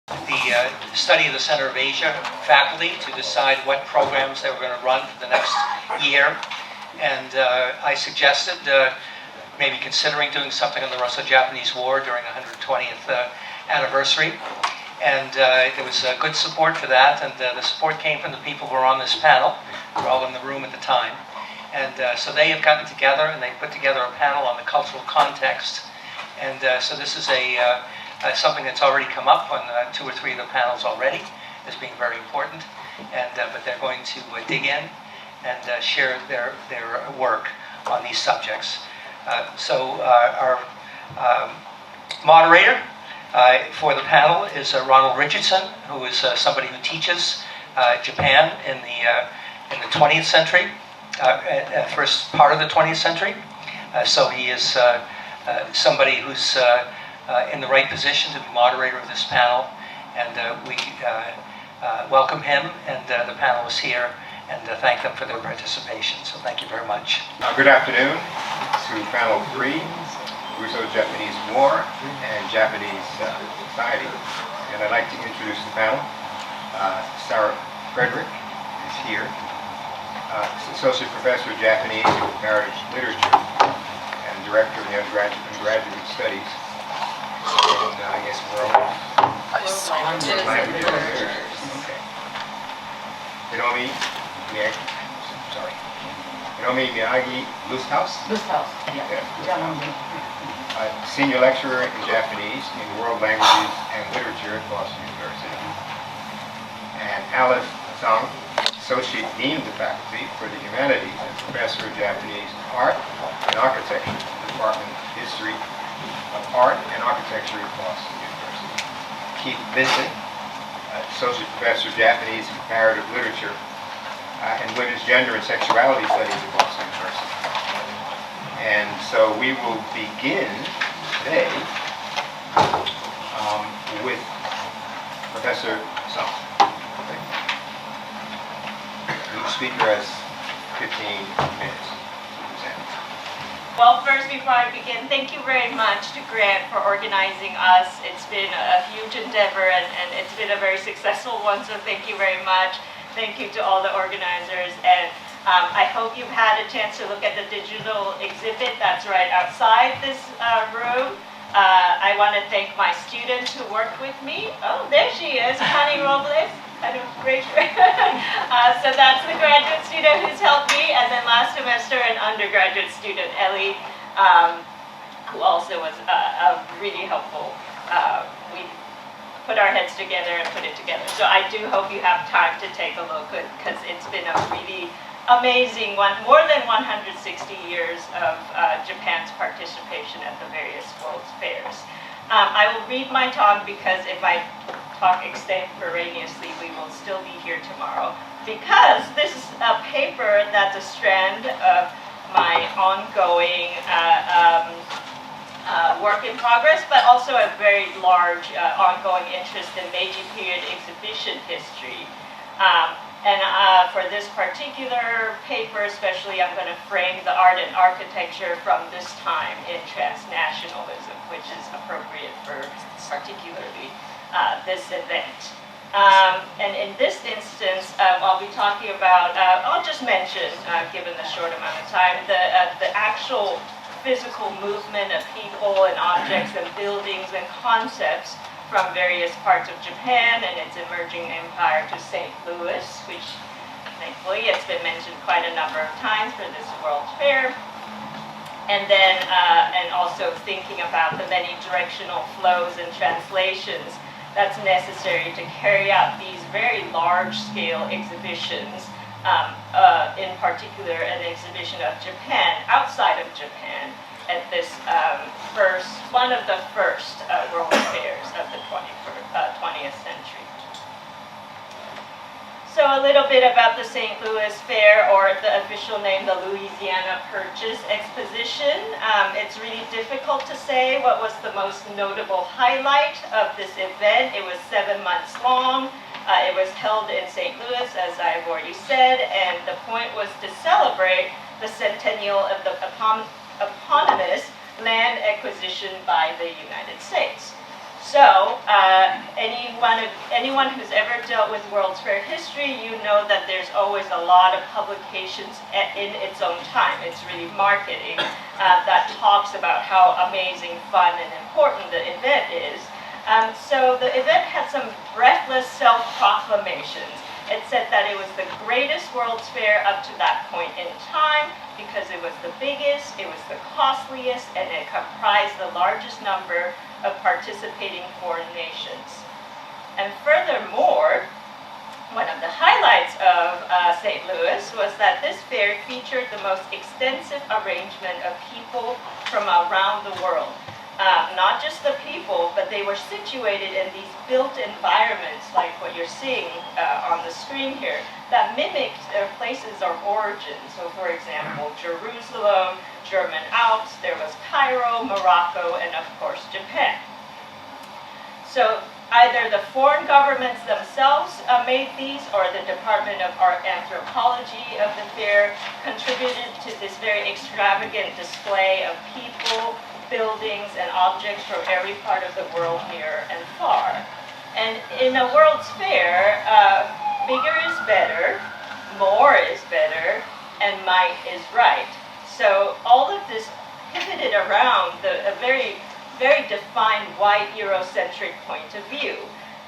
the study of the Center of Asia faculty to decide what programs they were going to run for the next year. And I suggested maybe considering doing something on the Russo-Japanese War during the 120th anniversary. And there was good support for that, and the support came from the people who were on this panel. We were all in the room at the time. And so they have gotten together and they put together a panel on the cultural context. And so this is something that's already come up on 2 or 3 of the panels already as being very important. And but they're going to dig in and share their work on these subjects. So our moderator for the panel is Ronald Richardson, who is somebody who teaches Japan in the 20th century, first part of the 20th century. So he is somebody who's in the right position to be moderator of this panel, and we welcome him and the panelists here and thank them for their participation. So thank you very much. Good afternoon to panel 3, Russo-Japanese War and Japanese Society. And I'd like to introduce the panel. Sarah Frederick is here. Associate Professor of Japanese and Comparative Literature and Director of the Undergraduate Studies in, I guess, World Languages. Okay. Hiromi Miyagi Lusthaus. Senior lecturer in Japanese in World Languages and Literature at Boston University. And Alice Zhang, Associate Dean of the Faculty for the Humanities and Professor of Japanese Art and Architecture in the Department of History of Art and Architecture at Boston University. Keith Vincent, Associate Professor of Japanese and Comparative Literature and Women's Gender and Sexuality Studies at Boston University. And so we will begin today with Professor Zhang. Okay. Each speaker has 15 minutes to present. Well, first, before I begin, thank you very much to Grant for organizing us. It's been a huge endeavor and it's been a very successful one, so thank you very much. Thank you to all the organizers, and I hope you've had a chance to look at the digital exhibit that's right outside this room. I want to thank my students who worked with me. Oh, there she is, Connie Robles. Kind of great. So that's the graduate student who's helped me, and then last semester an undergraduate student, Ellie, who also was really helpful. We put our heads together and put it together. So I do hope you have time to take a look, because it's been a really amazing one, more than 160 years of Japan's participation at the various World's Fairs. I will read my talk because if I talk extemporaneously, we will still be here tomorrow, because this is a paper that's a strand of my ongoing work in progress, but also a very large ongoing interest in Meiji period exhibition history. For this particular paper especially, I'm going to frame the art and architecture from this time in transnationalism, which is appropriate for particularly this event. And in this instance, I'll be talking about, I'll just mention, given the short amount of time, the actual physical movement of people and objects and buildings and concepts from various parts of Japan and its emerging empire to St. Louis, which thankfully it's been mentioned quite a number of times for this World's Fair. And then, and also thinking about the many directional flows and translations that's necessary to carry out these very large-scale exhibitions. In particular, an exhibition of Japan outside of Japan at this one of the first World Fairs of the 20th century. So a little bit about the St. Louis Fair, or the official name, the Louisiana Purchase Exposition. It's really difficult to say what was the most notable highlight of this event. It was 7 months long. It was held in St. Louis, as I've already said, and the point was to celebrate the centennial of the eponymous land acquisition by the United States. So, anyone who's ever dealt with World's Fair history, you know that there's always a lot of publications in its own time. It's really marketing that talks about how amazing, fun, and important the event is. So the event had some breathless self-proclamations. It said that it was the greatest World's Fair up to that point in time because it was the biggest, it was the costliest, and it comprised the largest number of participating foreign nations. And furthermore, one of the highlights of St. Louis was that this fair featured the most extensive arrangement of people from around the world. Not just the people, but they were situated in these built environments like what you're seeing on the screen here that mimicked their places of origin. So for example, Jerusalem, German Alps, there was Cairo, Morocco, and of course Japan. So either the foreign governments themselves made these, or the Department of Art Anthropology of the fair contributed to this very extravagant display of people, buildings, and objects from every part of the world, near and far. And in a World's Fair, bigger is better, more is better, and might is right. So all of this pivoted around a very, very defined white Eurocentric point of view.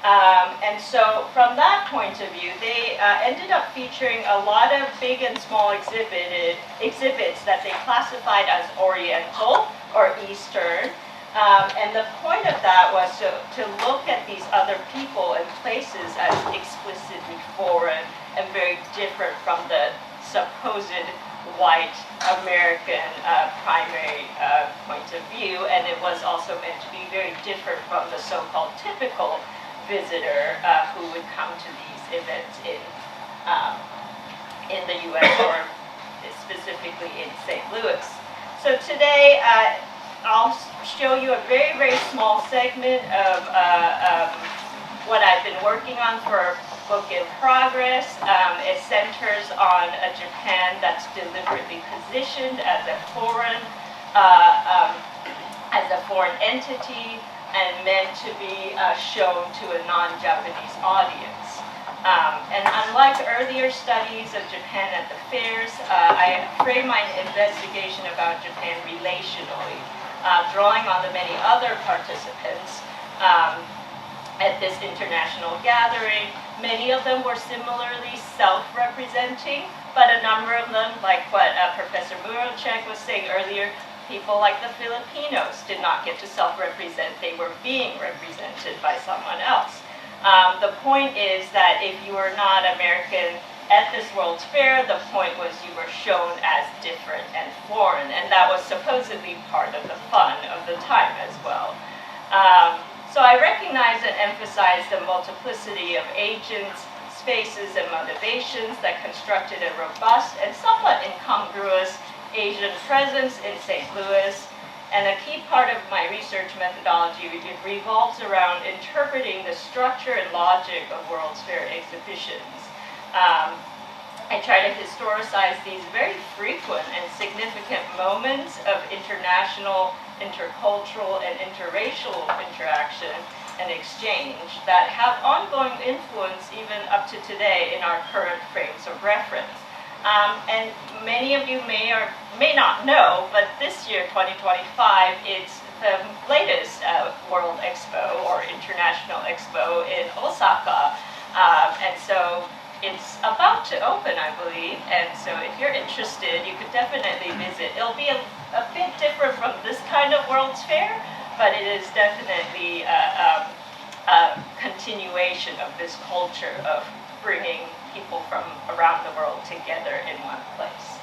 And so from that point of view, they ended up featuring a lot of big and small exhibits that they classified as Oriental or Eastern. And the point of that was to look at these other people and places as explicitly foreign and very different from the supposed white American primary point of view. And it was also meant to be very different from the so-called typical visitor who would come to these events in the U.S. or specifically in St. Louis. So today I'll show you a very, very small segment of what I've been working on for a book in progress. It centers on a Japan that's deliberately positioned as a foreign entity and meant to be shown to a non-Japanese audience. And unlike earlier studies of Japan at the fairs, I frame my investigation about Japan relationally, drawing on the many other participants at this international gathering. Many of them were similarly self-representing, but a number of them, like what Professor Murocek was saying earlier, people like the Filipinos did not get to self-represent. They were being represented by someone else. The point is that if you were not American at this World's Fair, the point was you were shown as different and foreign, and that was supposedly part of the fun of the time as well. So I recognize and emphasize the multiplicity of agents, spaces, and motivations that constructed a robust and somewhat incongruous Asian presence in St. Louis, and a key part of my research methodology revolves around interpreting the structure and logic of World's Fair exhibitions. I try to historicize these very frequent and significant moments of international, intercultural, and interracial interaction and exchange that have ongoing influence even up to today in our current frames of reference. And many of you may or may not know, but this year, 2025, it's the latest World Expo or International Expo in Osaka. And so it's about to open, I believe. And so if you're interested, you could definitely visit. It'll be a bit different from this kind of World's Fair, but it is definitely a continuation of this culture of bringing people from around the world together in one place.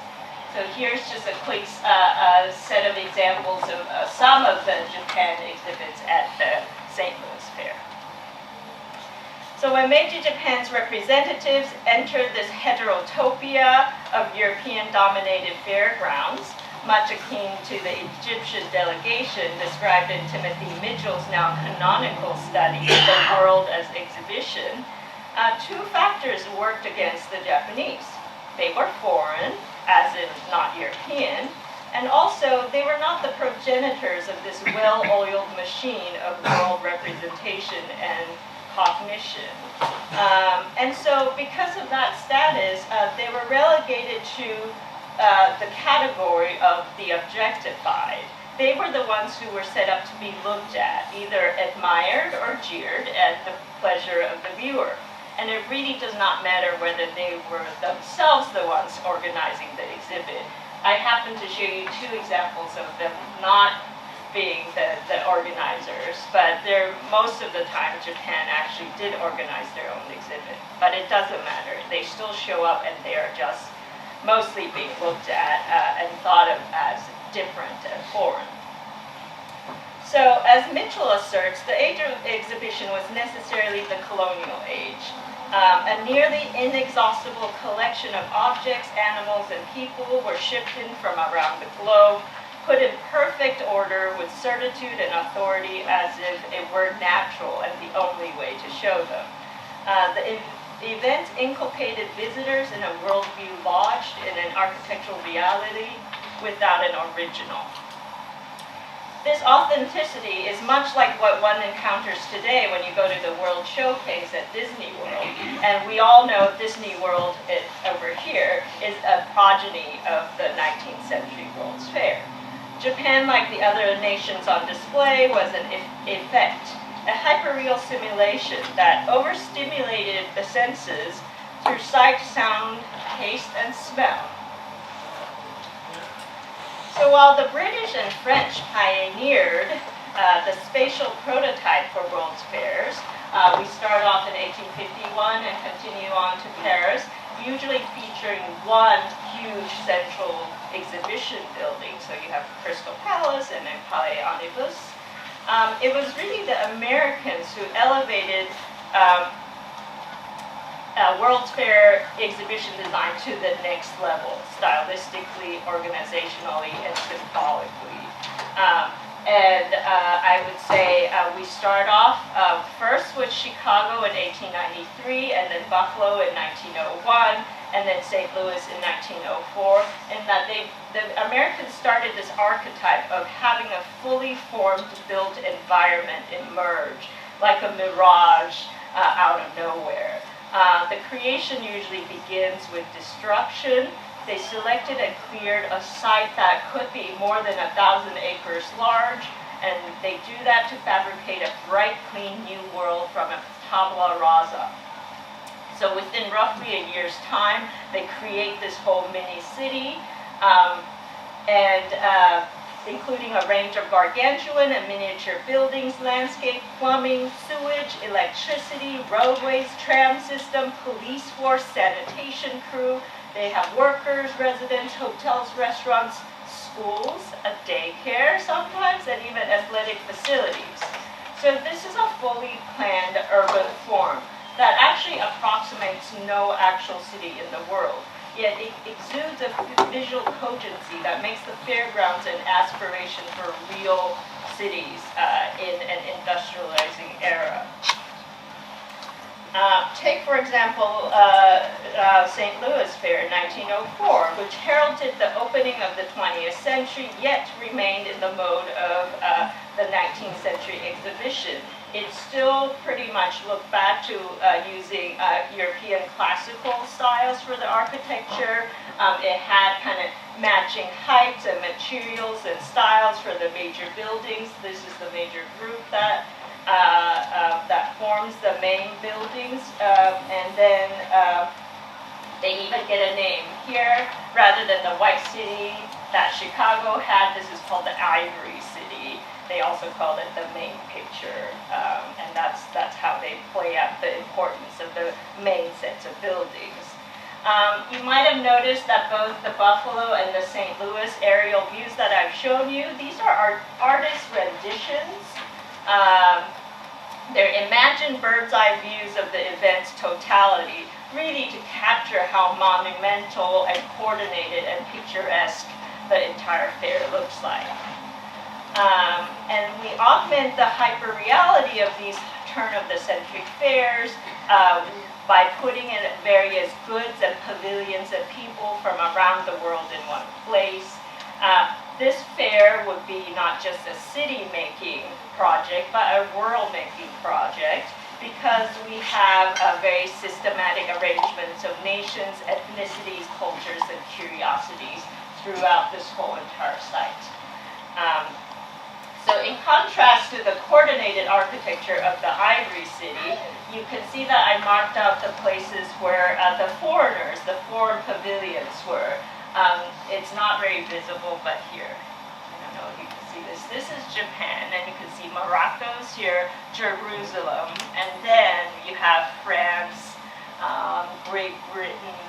So here's just a quick set of examples of some of the Japan exhibits at the St. Louis Fair. So when Meiji Japan's representatives entered this heterotopia of European-dominated fairgrounds, much akin to the Egyptian delegation described in Timothy Mitchell's now canonical study, The World as Exhibition, two factors worked against the Japanese. They were foreign, as in not European, and also they were not the progenitors of this well-oiled machine of world representation and cognition. And so because of that status, they were relegated to the category of the objectified. They were the ones who were set up to be looked at, either admired or jeered at the pleasure of the viewer. And it really does not matter whether they were themselves the ones organizing the exhibit. I happen to show you two examples of them not being the organizers, but most of the time Japan actually did organize their own exhibit. But it doesn't matter. They still show up and they are just mostly being looked at and thought of as different and foreign. So, as Mitchell asserts, the age of exhibition was necessarily the colonial age. A nearly inexhaustible collection of objects, animals, and people were shipped in from around the globe, put in perfect order with certitude and authority as if it were natural and the only way to show them. The event inculcated visitors in a worldview lodged in an architectural reality without an original. This authenticity is much like what one encounters today when you go to the World Showcase at Disney World. And we all know Disney World over here is a progeny of the 19th century World's Fair. Japan, like the other nations on display, was an effect, a hyperreal simulation that overstimulated the senses through sight, sound, taste, and smell. So while the British and French pioneered the spatial prototype for World's Fairs, we start off in 1851 and continue on to Paris, usually featuring one huge central exhibition building. So you have Crystal Palace and then Palais Omnibus. It was really the Americans who elevated World's Fair exhibition design to the next level, stylistically, organizationally, and symbolically. I would say we start off first with Chicago in 1893, and then Buffalo in 1901, and then St. Louis in 1904, and that the Americans started this archetype of having a fully formed built environment emerge, like a mirage out of nowhere. The creation usually begins with destruction. They selected and cleared a site that could be more than 1,000 acres large, and they do that to fabricate a bright, clean new world from a tabula rasa. So within roughly a year's time, they create this whole mini city, including a range of gargantuan and miniature buildings, landscape, plumbing, sewage, electricity, roadways, tram system, police force, sanitation crew. They have workers, residents, hotels, restaurants, schools, a daycare sometimes, and even athletic facilities. So this is a fully planned urban form that actually approximates no actual city in the world. Yet it exudes a visual cogency that makes the fairgrounds an aspiration for real cities in an industrializing era. Take, for example, St. Louis Fair in 1904, which heralded the opening of the 20th century, yet remained in the mode of the 19th century exhibition. It still pretty much looked back to using European classical styles for the architecture. It had kind of matching heights and materials and styles for the major buildings. This is the major group that forms the main buildings. And then they even get a name here. Rather than the White City that Chicago had, this is called the Ivory City. They also called it the main picture, and that's how they play out the importance of the main sets of buildings. You might have noticed that both the Buffalo and the St. Louis aerial views that I've shown you, these are artist renditions. They're imagined bird's eye views of the event's totality, really to capture how monumental and coordinated and picturesque the entire fair looks like. And we augment the hyper-reality of these turn-of-the-century fairs by putting in various goods and pavilions and people from around the world in one place. this fair would be not just a city-making project, but a world-making project, because we have a very systematic arrangements of nations, ethnicities, cultures, and curiosities throughout this whole entire site. So in contrast to the coordinated architecture of the Ivory City, you can see that I marked out the places where the foreigners, the foreign pavilions were. It's not very visible, but here, I don't know if you can see this. This is Japan, and you can see Morocco's here, Jerusalem, and then you have France, Great Britain.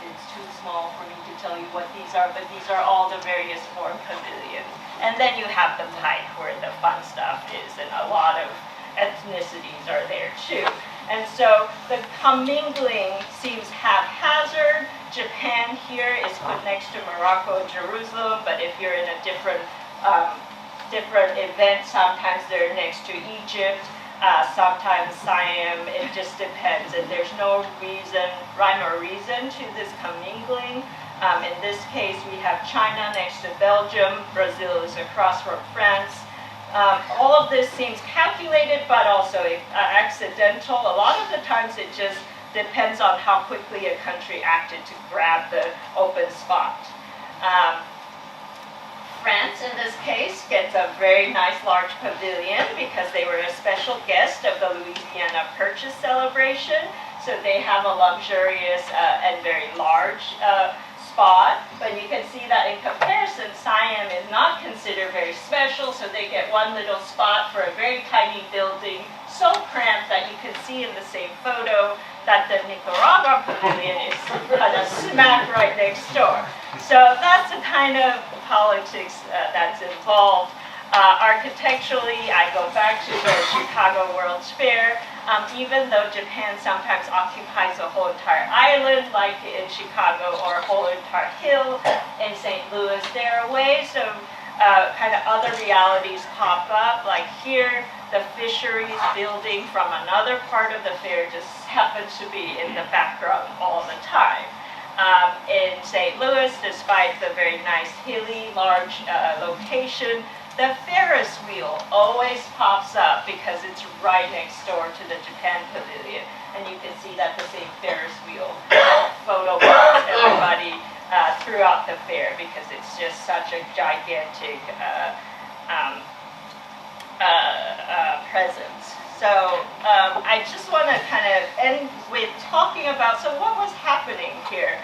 It's too small for me to tell you what these are, but these are all the various foreign pavilions. And then you have the pike where the fun stuff is, and a lot of ethnicities are there too. And so the commingling seems haphazard. Japan here is put next to Morocco and Jerusalem, but if you're in a different event, sometimes they're next to Egypt, sometimes Siam. It just depends, and there's no rhyme or reason to this commingling. In this case, we have China next to Belgium. Brazil is across from France. All of this seems calculated, but also accidental. A lot of the times it just depends on how quickly a country acted to grab the open spot. France, in this case, gets a very nice large pavilion because they were a special guest of the Louisiana Purchase celebration. So they have a luxurious and very large spot, but you can see that in comparison, Siam is not considered very special, so they get one little spot for a very tiny building, so cramped that you can see in the same photo that the Nicaragua pavilion is kind of smack right next door. So that's the kind of politics that's involved. Architecturally, I go back to the Chicago World's Fair. Even though Japan sometimes occupies a whole entire island, like in Chicago, or a whole entire hill in St. Louis, there are ways of kind of other realities pop up. Like here, the fisheries building from another part of the fair just happens to be in the background all the time. In St. Louis, despite the very nice hilly, large location, the Ferris wheel always pops up because it's right next door to the Japan Pavilion. And you can see that the same Ferris wheel photo bombs everybody throughout the fair because it's just such a gigantic presence. So I just want to kind of end with talking about, so what was happening here?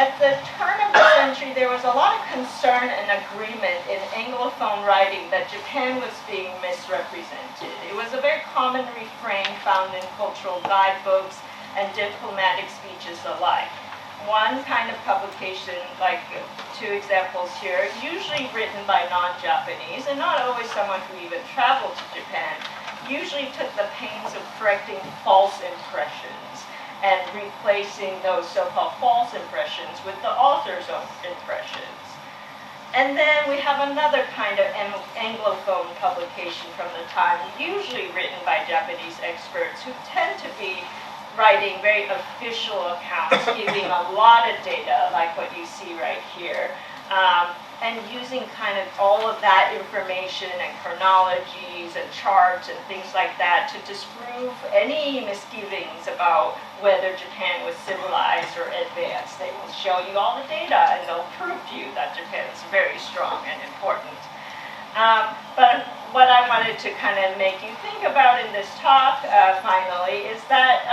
At the turn of the century, there was a lot of concern and agreement in Anglophone writing that Japan was being misrepresented. It was a very common refrain found in cultural guidebooks and diplomatic speeches alike. One kind of publication, like 2 examples here, usually written by non-Japanese, and not always someone who even traveled to Japan, usually took the pains of correcting false impressions and replacing those so-called false impressions with the author's own impressions. And then we have another kind of Anglophone publication from the time, usually written by Japanese experts who tend to be writing very official accounts, giving a lot of data, like what you see right here, and using kind of all of that information and chronologies and charts and things like that to disprove any misgivings about whether Japan was civilized or advanced. They will show you all the data and they'll prove to you that Japan is very strong and important. But what I wanted to kind of make you think about in this talk, finally, is that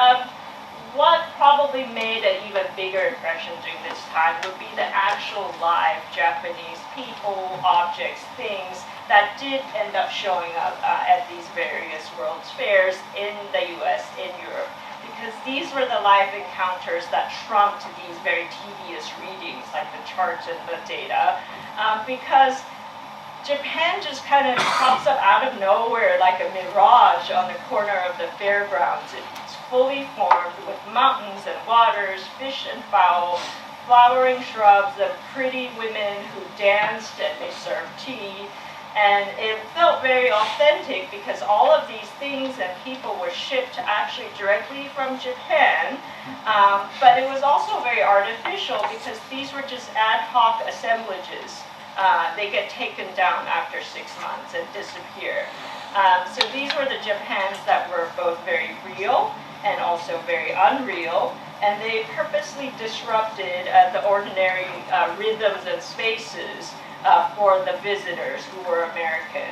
what probably made an even bigger impression during this time would be the actual live Japanese people, objects, things that did end up showing up at these various World's Fairs in the US, in Europe. Because these were the live encounters that trumped these very tedious readings, like the charts and the data, because Japan just kind of pops up out of nowhere like a mirage on the corner of the fairgrounds. It's fully formed with mountains and waters, fish and fowl, flowering shrubs, and pretty women who danced and they served tea. And it felt very authentic because all of these things and people were shipped actually directly from Japan. But it was also very artificial because these were just ad hoc assemblages. They get taken down after 6 months and disappear. So these were the Japans that were both very real and also very unreal. And they purposely disrupted the ordinary rhythms and spaces for the visitors who were American.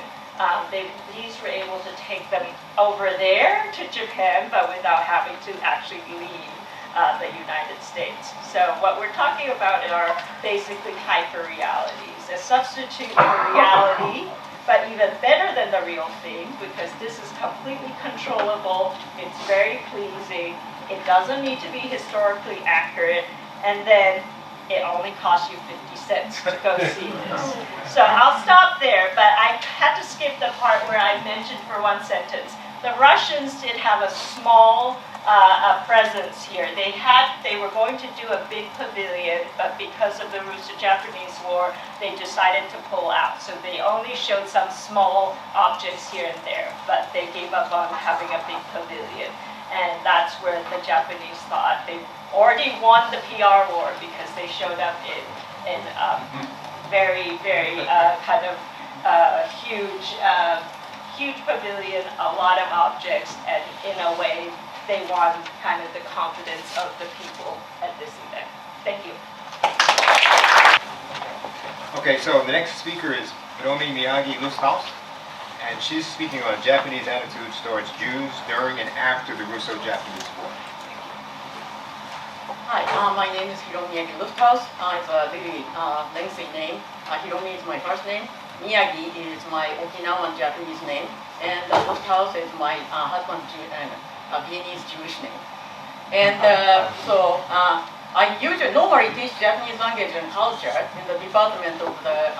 These were able to take them over there to Japan, but without having to actually leave the United States. So what we're talking about are basically hyper-realities, a substitute for reality, but even better than the real thing, because this is completely controllable, it's very pleasing, it doesn't need to be historically accurate, and then it only costs you 50 cents to go see this. So I'll stop there, but I had to skip the part where I mentioned for one sentence. The Russians did have a small presence here. They were going to do a big pavilion, but because of the Russo-Japanese War, they decided to pull out. So they only showed some small objects here and there, but they gave up on having a big pavilion. And that's where the Japanese thought they already won the PR war because they showed up in very, very kind of huge pavilion, a lot of objects, and in a way, they won kind of the confidence of the people at this event. Thank you. Okay, so the next speaker is Hiromi Miyagi Lusthaus, and she's speaking on Japanese attitudes towards Jews during and after the Russo-Japanese War. Hi, my name is Hiromi Miyagi Lusthaus. It's a very lengthy name. Hiromi is my first name. Miyagi is my Okinawan Japanese name, and Lusthaus is my husband's Viennese Jewish name. And so I usually normally teach Japanese language and culture in the department of the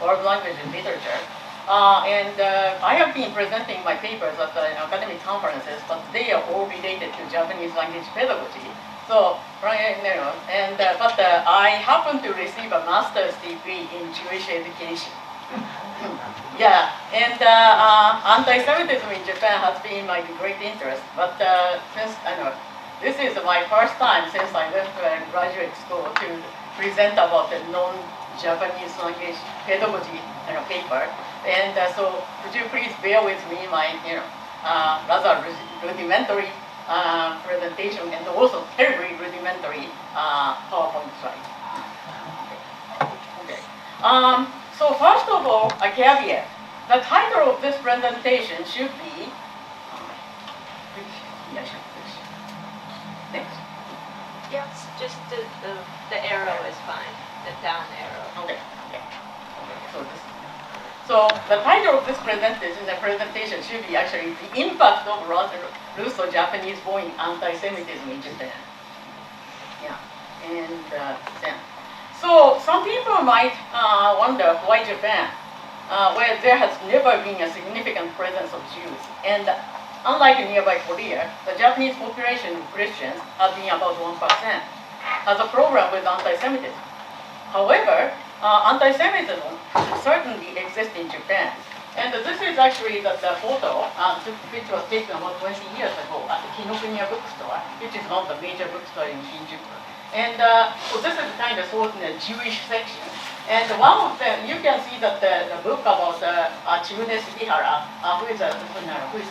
world language and literature. And I have been presenting my papers at academic conferences, but they are all related to Japanese language pedagogy. So, but I happen to receive a master's degree in Jewish education. Yeah, and anti-Semitism in Japan has been my great interest. But since this is my first time since I left graduate school to present about the non-Japanese language pedagogy paper. And so, could you please bear with me my rather rudimentary presentation and also terribly rudimentary PowerPoint slide. Okay. So first of all, a caveat. The title of this presentation should be. Next. Yes, just the arrow is fine, the down arrow. Okay. So the title of this presentation should be actually the impact of Russo-Japanese war in anti-Semitism in Japan. Yeah, and then. So some people might wonder why Japan, where there has never been a significant presence of Jews, and unlike nearby Korea, the Japanese population of Christians has been about 1%, has a problem with anti-Semitism. However, anti-Semitism certainly exists in Japan. And this is actually the photo which was taken about 20 years ago at the Kinokuniya bookstore, which is one of the major bookstores in Shinjuku. And so this is kind of sort of the Jewish section. And one of them, you can see that the book about Chibune Sugihara, who is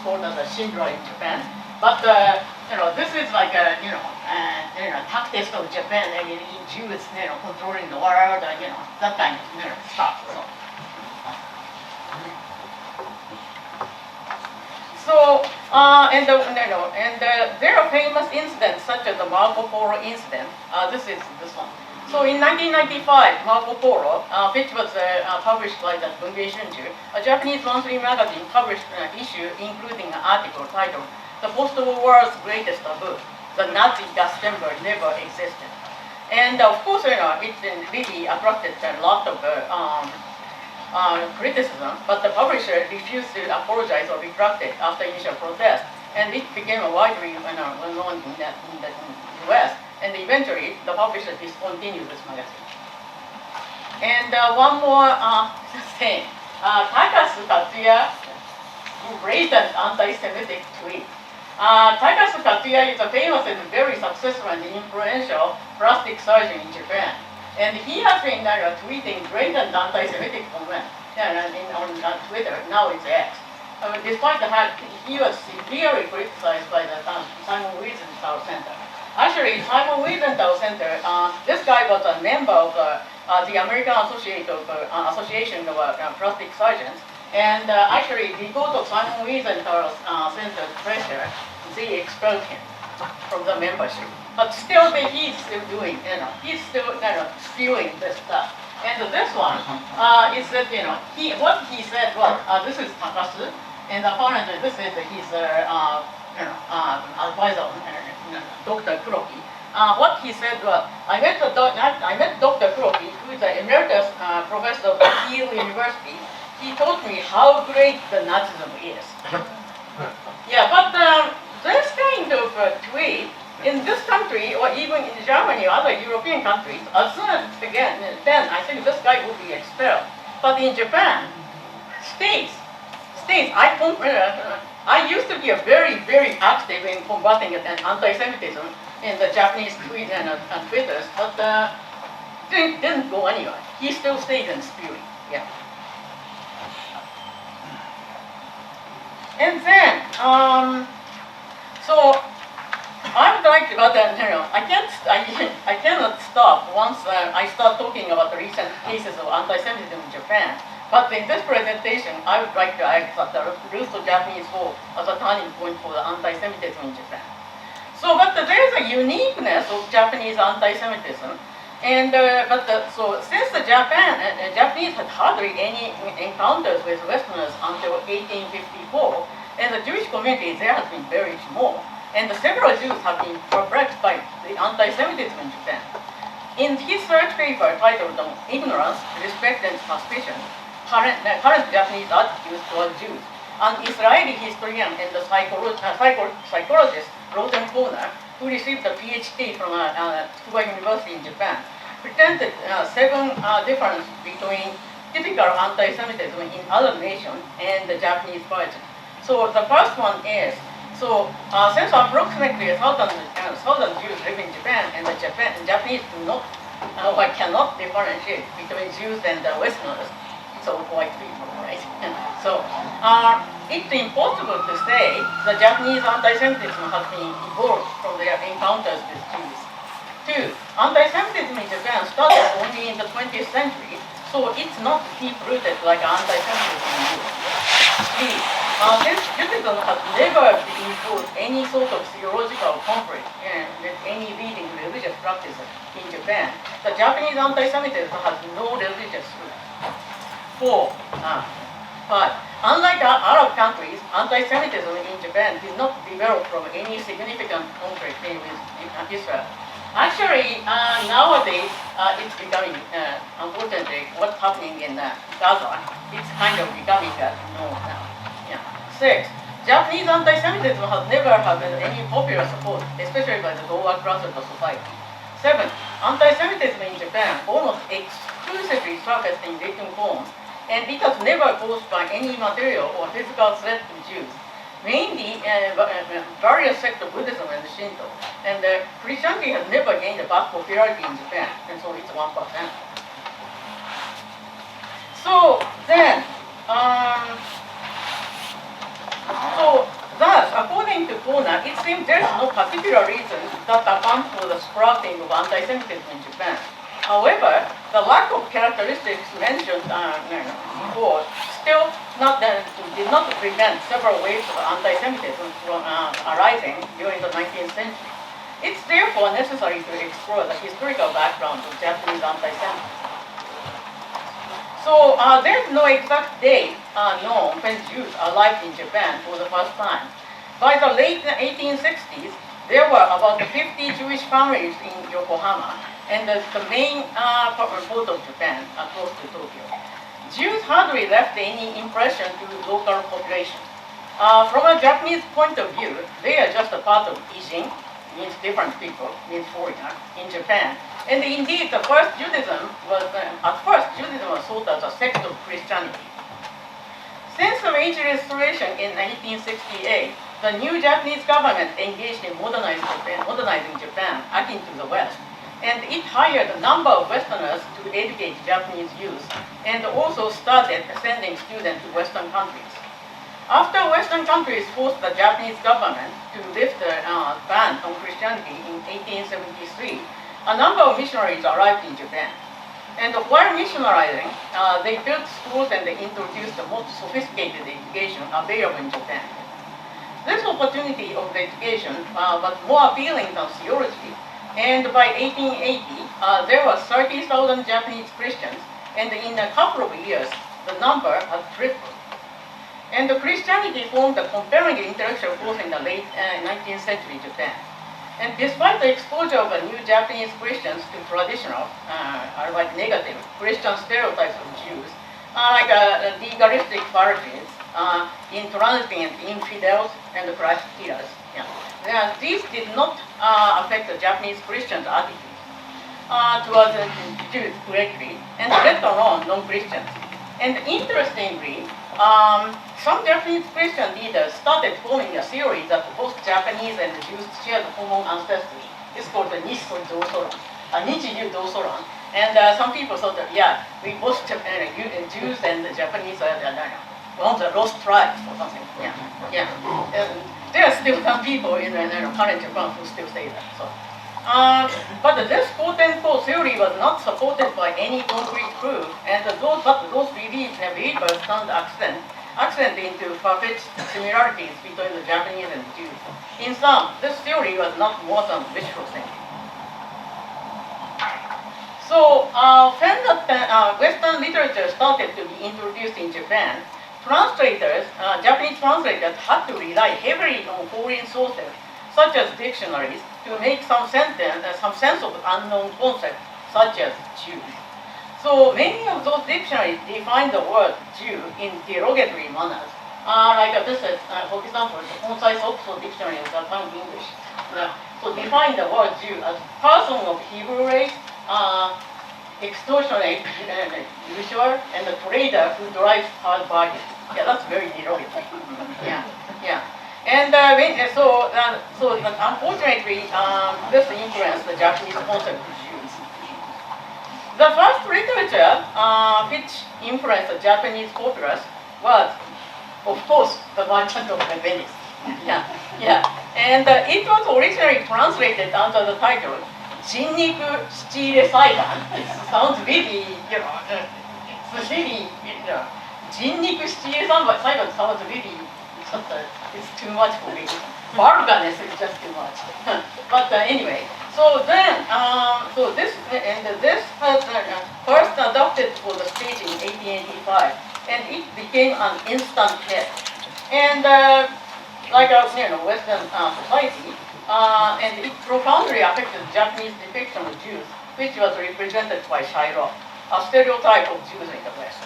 called as a Schindler in Japan. But this is like a tactics of Japan, Jews, controlling the world, that kind of stuff. So, there are famous incidents such as the Marco Polo incident. This is this one. So in 1995, Marco Polo, which was published by the Bunge Shunju, a Japanese monthly magazine, published an issue including an article titled "The Post-War World's Greatest Taboo: The Nazi gas chamber Never Existed." And of course, it really attracted a lot of criticism, but the publisher refused to apologize or retract it after initial protest, and it became widely known in the US, and eventually the publisher discontinued this magazine. And one more thing, Takasu Katsuya blatant anti-Semitic tweet. Takasu Katsuya is a famous and very successful and influential plastic surgeon in Japan. And he has been tweeting blatant anti-Semitic comments on Twitter, now it's X. Despite the fact he was severely criticized by the Simon Wiesenthal Center. Actually, Simon Wiesenthal Center, this guy was a member of the American Association of Plastic Surgeons. And actually, because of Simon Wiesenthal's Center's pressure, they expelled him from the membership. But still, he's still doing, he's still spewing this stuff. And this one is that, what he said was, this is Takasu, and apparently this is his advisor, Dr. Kuroki. What he said was, I met Dr. Kuroki, who is an emeritus professor at Yale University. He told me how great the Nazism is. Yeah, but this kind of tweet in this country, or even in Germany or other European countries, as soon as it began, then I think this guy will be expelled. But in Japan, states, I used to be a very, very active in combating anti-Semitism in the Japanese tweet and Twitters, but didn't go anywhere. He still stayed in spewing. Yeah. And then, so I would like to, I cannot stop once I start talking about the recent cases of anti-Semitism in Japan. But in this presentation, I would like to add that the Russo-Japanese War as a turning point for the anti-Semitism in Japan. So, but there is a uniqueness of Japanese anti-Semitism. And so since the Japanese had hardly any encounters with Westerners until 1854, and the Jewish community there has been very small, and several Jews have been perplexed by the anti-Semitism in Japan. In his research paper titled "Ignorance, Respect, and Suspicion: Current Japanese Attitudes Toward Jews," an Israeli historian and the psychologist Rosen Kohner, who received a PhD from Tsukuba University in Japan, presented 7 differences between typical anti-Semitism in other nations and the Japanese version. So the first one is, since approximately 1,000 Jews live in Japan, and the Japanese do not, cannot differentiate between Jews and Westerners, it's all white people, right? So it's impossible to say the Japanese anti-Semitism has been evolved from their encounters with Jews. 2. Anti-Semitism in Japan started only in the 20th century, so it's not deep-rooted like anti-Semitism in Europe. 3. Since Judaism has never involved any sort of theological conflict with any leading religious practices in Japan, the Japanese anti-Semitism has no religious roots. 4. 5. Unlike Arab countries, anti-Semitism in Japan did not develop from any significant conflict with Israel. Actually, nowadays, it's becoming, unfortunately, what's happening in Gaza, it's kind of becoming known now. 6. Japanese anti-Semitism has never had any popular support, especially by the lower class of the society. 7. Anti-Semitism in Japan almost exclusively surfaced in written forms, and it has never posed by any material or physical threat to Jews. Mainly, various sects of Buddhism and Shinto, and Christianity has never gained a vast popularity in Japan, and so it's 1%. So then, thus, according to Kohner, it seems there is no particular reason that accounts for the sprouting of anti-Semitism in Japan. However, the lack of characteristics mentioned before still did not prevent several waves of anti-Semitism from arising during the 19th century. It's therefore necessary to explore the historical background of Japanese anti-Semitism. So there's no exact date known when Jews arrived in Japan for the first time. By the late 1860s, there were about 50 Jewish families in Yokohama, and the main port of Japan, close to Tokyo. Jews hardly left any impression to the local population. From a Japanese point of view, they are just a part of Ijin, means different people, means foreigner, in Japan. And indeed, at first Judaism was thought as a sect of Christianity. Since the Meiji Restoration in 1868, the new Japanese government engaged in modernizing Japan akin to the West, and it hired a number of Westerners to educate Japanese youth, and also started sending students to Western countries. After Western countries forced the Japanese government to lift the ban on Christianity in 1873, a number of missionaries arrived in Japan. And while missionarizing, they built schools and they introduced the most sophisticated education available in Japan. This opportunity of education was more appealing than theology, and by 1880, there were 30,000 Japanese Christians, and in a couple of years, the number had tripled. And Christianity formed a compelling intellectual force in the late 19th century Japan. And despite the exposure of new Japanese Christians to traditional, like negative Christian stereotypes of Jews, like legalistic Pharisees, intransigent infidels, and Christ killers, these did not affect the Japanese Christians' attitude towards Jews greatly, and let alone non-Christians. And interestingly, some Japanese Christian leaders started forming a theory that both Japanese and Jews share the common ancestry. It's called the Nichijo Dosoran, Nichijo Dosoran. And some people thought that, we both Jews and the Japanese are one of the lost tribes or something. And there are still some people in current Japan who still say that. So. But this quote-unquote theory was not supported by any concrete proof, and those believers found accent into far-fetched similarities between the Japanese and the Jews. In sum, this theory was not more than wishful thinking. So, when the Western literature started to be introduced in Japan, Japanese translators had to rely heavily on foreign sources, such as dictionaries, to make some sense of unknown concepts, such as Jew. So many of those dictionaries define the word Jew in derogatory manners. Like this is, for example, the concise Oxford Dictionary of Japanese English. So define the word Jew as person of Hebrew race, extortionate, usurer, and a trader who drives hard bargains. That's very derogatory. And unfortunately, this influenced the Japanese concept of Jews. The first literature which influenced the Japanese populace was, of course, The Merchant of Venice. And it was originally translated under the title Jinniku Shichire Saidan. It sounds really, it's really, Jinniku Shichire Saidan sounds really, it's too much for me. Vulgarness is just too much. But anyway, so then, this was first adopted for the stage in 1885, and it became an instant hit. And like Western society, and it profoundly affected Japanese depiction of Jews, which was represented by Shiloh, a stereotype of Jews in the West.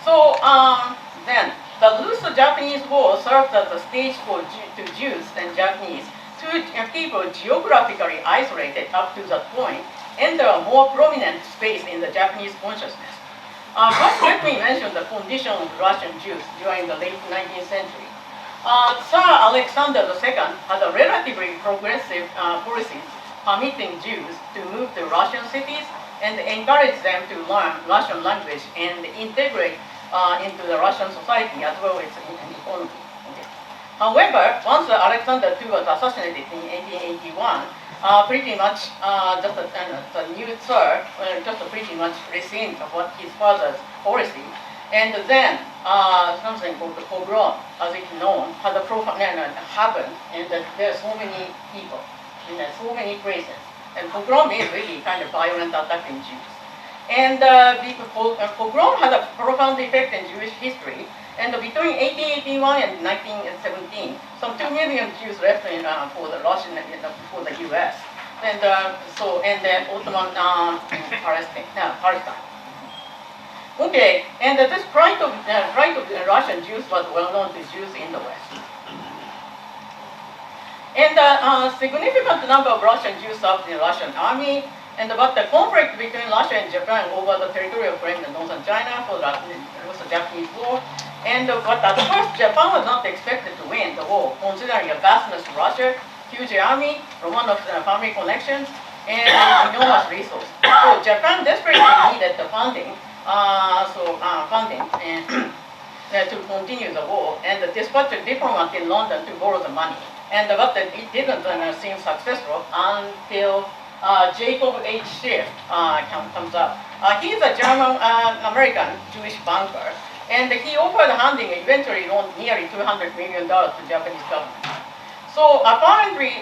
So then, the Russo-Japanese War served as a stage to Jews and Japanese, two people geographically isolated up to that point, enter a more prominent space in the Japanese consciousness. First, let me mention the condition of Russian Jews during the late 19th century. Tsar Alexander II had a relatively progressive policies permitting Jews to move to Russian cities and encourage them to learn Russian language and integrate into the Russian society as well as in economy. Okay. However, once Alexander II was assassinated in 1881, pretty much the new Tsar just pretty much rescinded what his father's policy, and then something called the pogrom, as it's known, had happened, and there are so many people in so many places, and pogrom is really kind of violent attack in Jews. And the pogrom had a profound effect in Jewish history. And between 1881 and 1917, some 2 million Jews left for the Russian, for the U.S. And then Ottoman Palestine. Okay, and this pride of the Russian Jews was well known to Jews in the West. And a significant number of Russian Jews served in the Russian army, And but the conflict between Russia and Japan over the territorial claim in northern China for the Russo-Japanese War. And but at first, Japan was not expected to win the war, considering the vastness of Russia, huge army, Romanov family connections, and enormous resources. So Japan desperately needed the funding, funding and, to continue the war, and dispatched a diplomat in London to borrow the money. And but it didn't seem successful until Jacob H. Schiff comes up. He's a German-American Jewish banker, and he offered handing eventually loaned nearly $200 million to Japanese government. So apparently,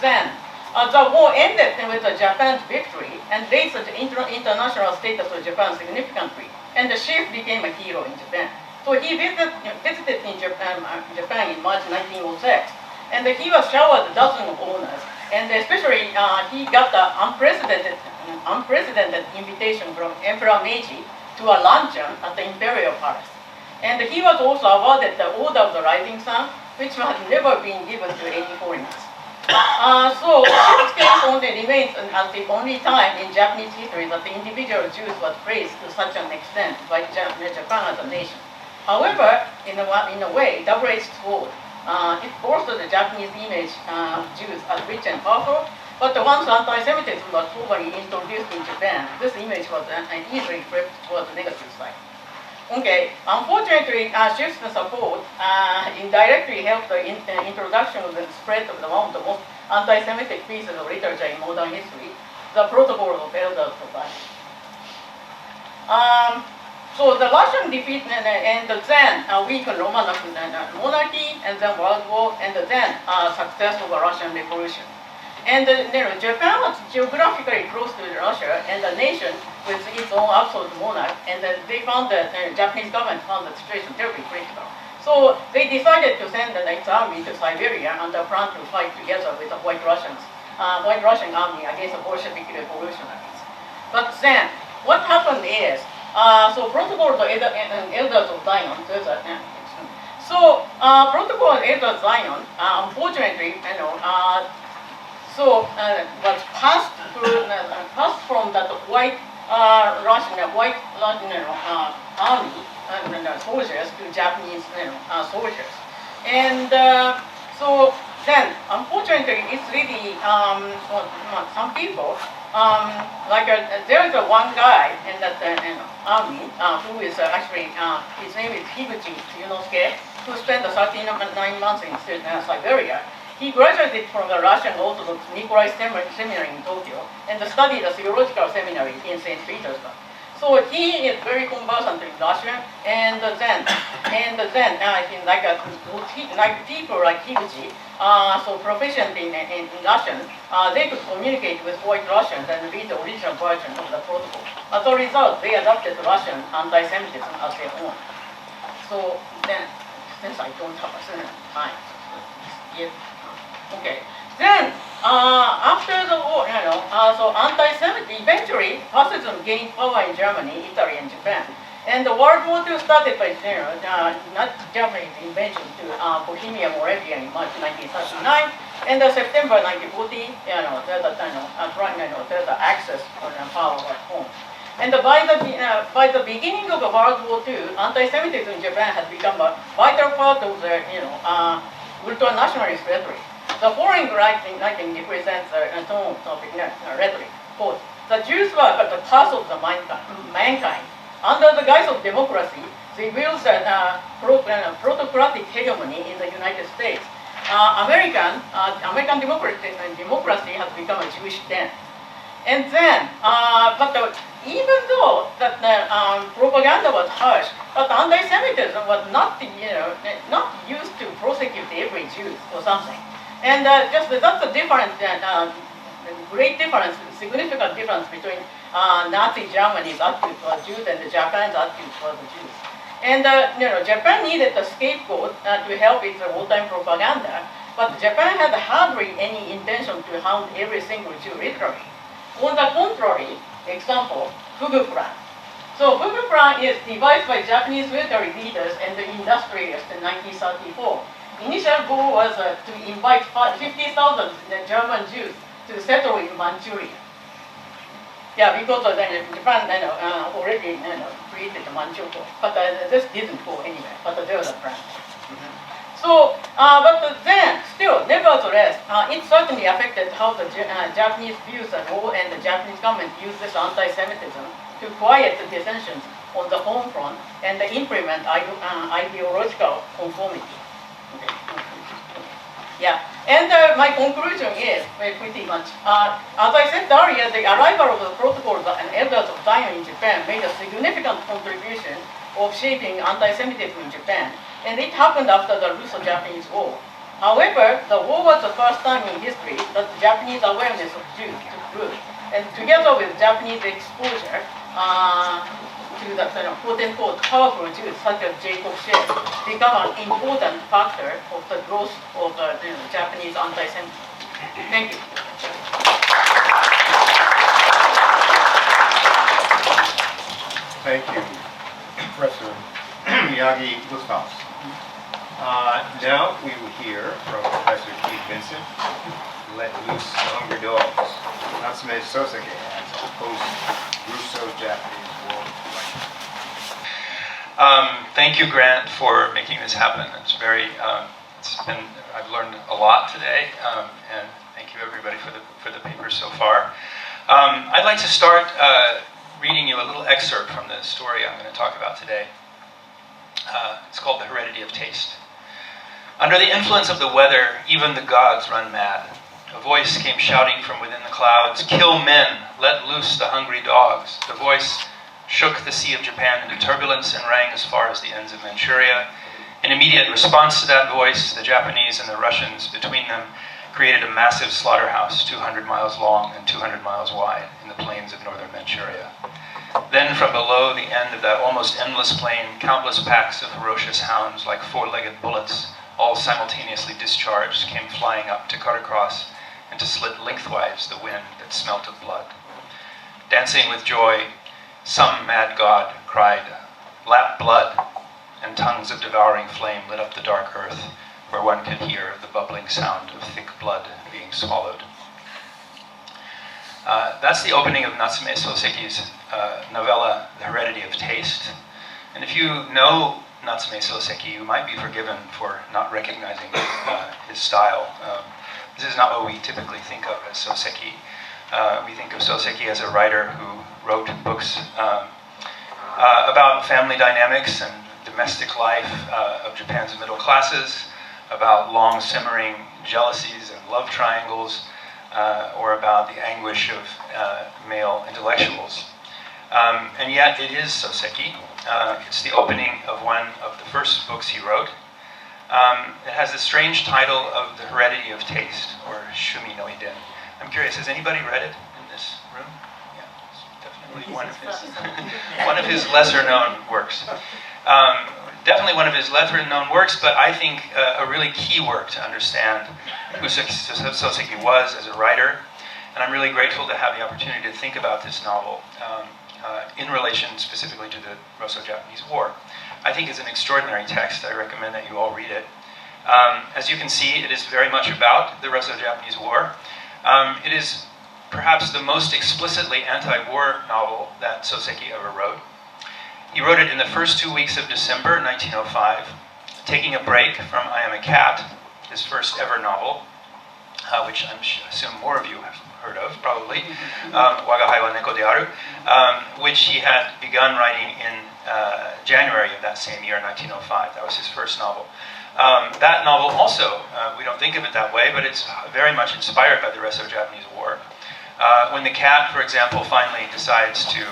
then the war ended with Japan's victory and raised the international status of Japan significantly, and the Schiff became a hero in Japan. So he visited in Japan in March 1906, and he was showered dozens of honors, and especially he got the unprecedented invitation from Emperor Meiji to a luncheon at the Imperial Palace. And he was also awarded the Order of the Rising Sun, which had never been given to any foreigners. So Schiff's case only remains as the only time in Japanese history that the individual Jews was praised to such an extent by Japan as a nation. However, in a way, double-edged sword. It bolstered the Japanese image of Jews as rich and powerful, but once anti-Semitism was formally introduced in Japan, this image was easily flipped towards the negative side. Okay, unfortunately, Schiff's support indirectly helped the introduction of the spread of one of the most anti-Semitic pieces of literature in modern history, the Protocol of Elders Society. So the Russian defeat and then weakened Romanov monarchy, and then World War, and then success of the Russian Revolution. And Japan was geographically close to Russia and a nation with its own absolute monarch, and they found that the Japanese government found the situation terribly critical. So they decided to send its army to Siberia under plan to fight together with the White Russian army against the Bolshevik revolutionaries. But then, what happened is, so Protocol of Elders of Zion, Protocol of Elders of Zion, unfortunately, was passed from that white Russian army soldiers to Japanese soldiers, and so then unfortunately it's really some people there is one guy in that army who is actually his name is Higuchi Yunosuke, who spent 39 months in Siberia. He graduated from the Russian Orthodox Nikolai Seminary in Tokyo and studied a theological seminary in St. Petersburg. So he is very conversant in Russian, and then like people like Higuchi, so proficient in Russian, they could communicate with white Russians and read the original version of the protocol. As a result, they adopted Russian anti-Semitism as their own. So then, since I don't have a certain time, okay. Then, after the war, so anti-Semitism, eventually, fascism gained power in Germany, Italy, and Japan. And the World War II started by, not Japanese invasion to Bohemia, Moravia in March 1939, and September 1940, there's the access to power at home. And by the beginning of the World War II, anti-Semitism in Japan had become a vital part of the, ultra-nationalist rhetoric. The following writing represents a tone of topic rhetoric. Quote, the Jews were at the path of the mankind. Under the guise of democracy, they wield a plutocratic hegemony in the United States. American democracy has become a Jewish den. And then, even though that propaganda was harsh, but anti-Semitism was not used to prosecute every Jew or something. And that's a difference, great difference, significant difference between Nazi Germany's attitude towards Jews and Japan's attitude towards the Jews. And Japan needed a scapegoat to help its wartime propaganda, but Japan had hardly any intention to hound every single Jew literally. On the contrary, example, Fugu Plan. So Fugu Plan is devised by Japanese military leaders and the industrialists in 1934. Initial goal was to invite 50,000 German Jews to settle in Manchuria. Yeah, because Japan already created the Manchukuo, but this didn't go anywhere. But there was a plan. So, but then still, nevertheless, it certainly affected how the Japanese views the law, and the Japanese government uses anti-Semitism to quiet the dissensions on the home front and implement ideological conformity. Yeah, and my conclusion is pretty much, as I said earlier, the arrival of the protocols and elders of Zion in Japan made a significant contribution of shaping anti-Semitism in Japan, and it happened after the Russo-Japanese War. However, the war was the first time in history that the Japanese awareness of Jews took root, and together with Japanese exposure to the quote-unquote powerful Jews such as Jacob Shea, become an important factor of the growth of Japanese anti-Semitism. Thank you. Thank you, Professor Miyagi Lusthaus. Now we will hear from Professor Keith Vincent, Let Loose the Hungry Dogs, Natsume Soseki as a post-Russo-Japanese war lecture. Thank you, Grant, for making this happen. It's I've learned a lot today, and thank you everybody for the paper so far. I'd like to start reading you a little excerpt from the story I'm going to talk about today. It's called The Heredity of Taste. Under the influence of the weather, even the gods run mad. A voice came shouting from within the clouds, "Kill men, let loose the hungry dogs." The voice shook the Sea of Japan into turbulence and rang as far as the ends of Manchuria. In immediate response to that voice, the Japanese and the Russians between them created a massive slaughterhouse 200 miles long and 200 miles wide in the plains of northern Manchuria. Then from below the end of that almost endless plain, countless packs of ferocious hounds like four-legged bullets, all simultaneously discharged, came flying up to cut across and to slit lengthwise the wind that smelt of blood. Dancing with joy, some mad god cried, "Lap blood," and tongues of devouring flame lit up the dark earth, where one could hear the bubbling sound of thick blood being swallowed. That's the opening of Natsume Soseki's novella, The Heredity of Taste. And if you know Natsume Soseki, you might be forgiven for not recognizing his style. This is not what we typically think of as Soseki. We think of Soseki as a writer who wrote books about family dynamics and domestic life of Japan's middle classes, about long simmering jealousies and love triangles, or about the anguish of male intellectuals. And yet it is Soseki. It's the opening of one of the first books he wrote. It has the strange title of The Heredity of Taste, or Shumi no Iden. I'm curious, has anybody read it in this room? Yeah, it's definitely one of his lesser-known works. Definitely one of his lesser-known works, but I think a really key work to understand who Soseki was as a writer. And I'm really grateful to have the opportunity to think about this novel in relation specifically to the Russo-Japanese War. I think it's an extraordinary text. I recommend that you all read it. As you can see, it is very much about the Russo-Japanese War. It is perhaps the most explicitly anti-war novel that Soseki ever wrote. He wrote it in the first 2 weeks of December 1905, taking a break from I Am a Cat, his first ever novel, which I assume more of you have heard of, probably, Waga Hai wa Neko de Aru, which he had begun writing in January of that same year, 1905. That was his first novel. That novel also, we don't think of it that way, but it's very much inspired by the Russo-Japanese War. When the cat, for example, finally decides to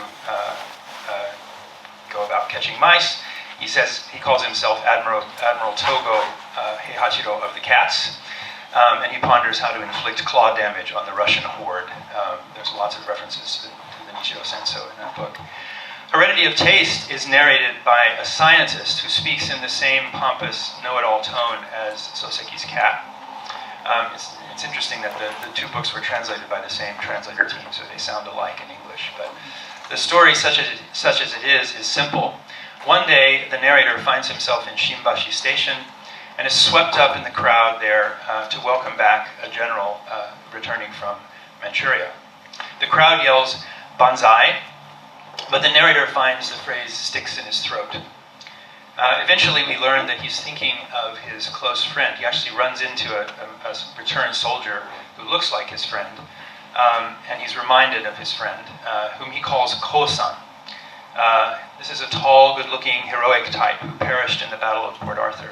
go about catching mice, he calls himself Admiral Togo Heihachiro of the Cats, and he ponders how to inflict claw damage on the Russian horde. There's lots of references to the Nishiro Senso in that book. Heredity of Taste is narrated by a scientist who speaks in the same pompous, know-it-all tone as Soseki's cat. It's interesting that the two books were translated by the same translator team, so they sound alike in English. But the story, such as it is simple. One day, the narrator finds himself in Shimbashi Station and is swept up in the crowd there to welcome back a general returning from Manchuria. The crowd yells, banzai, but the narrator finds the phrase sticks in his throat. Eventually, we learn that he's thinking of his close friend. He actually runs into a returned soldier who looks like his friend, and he's reminded of his friend, whom he calls Ko-san. This is a tall, good-looking, heroic type who perished in the Battle of Port Arthur.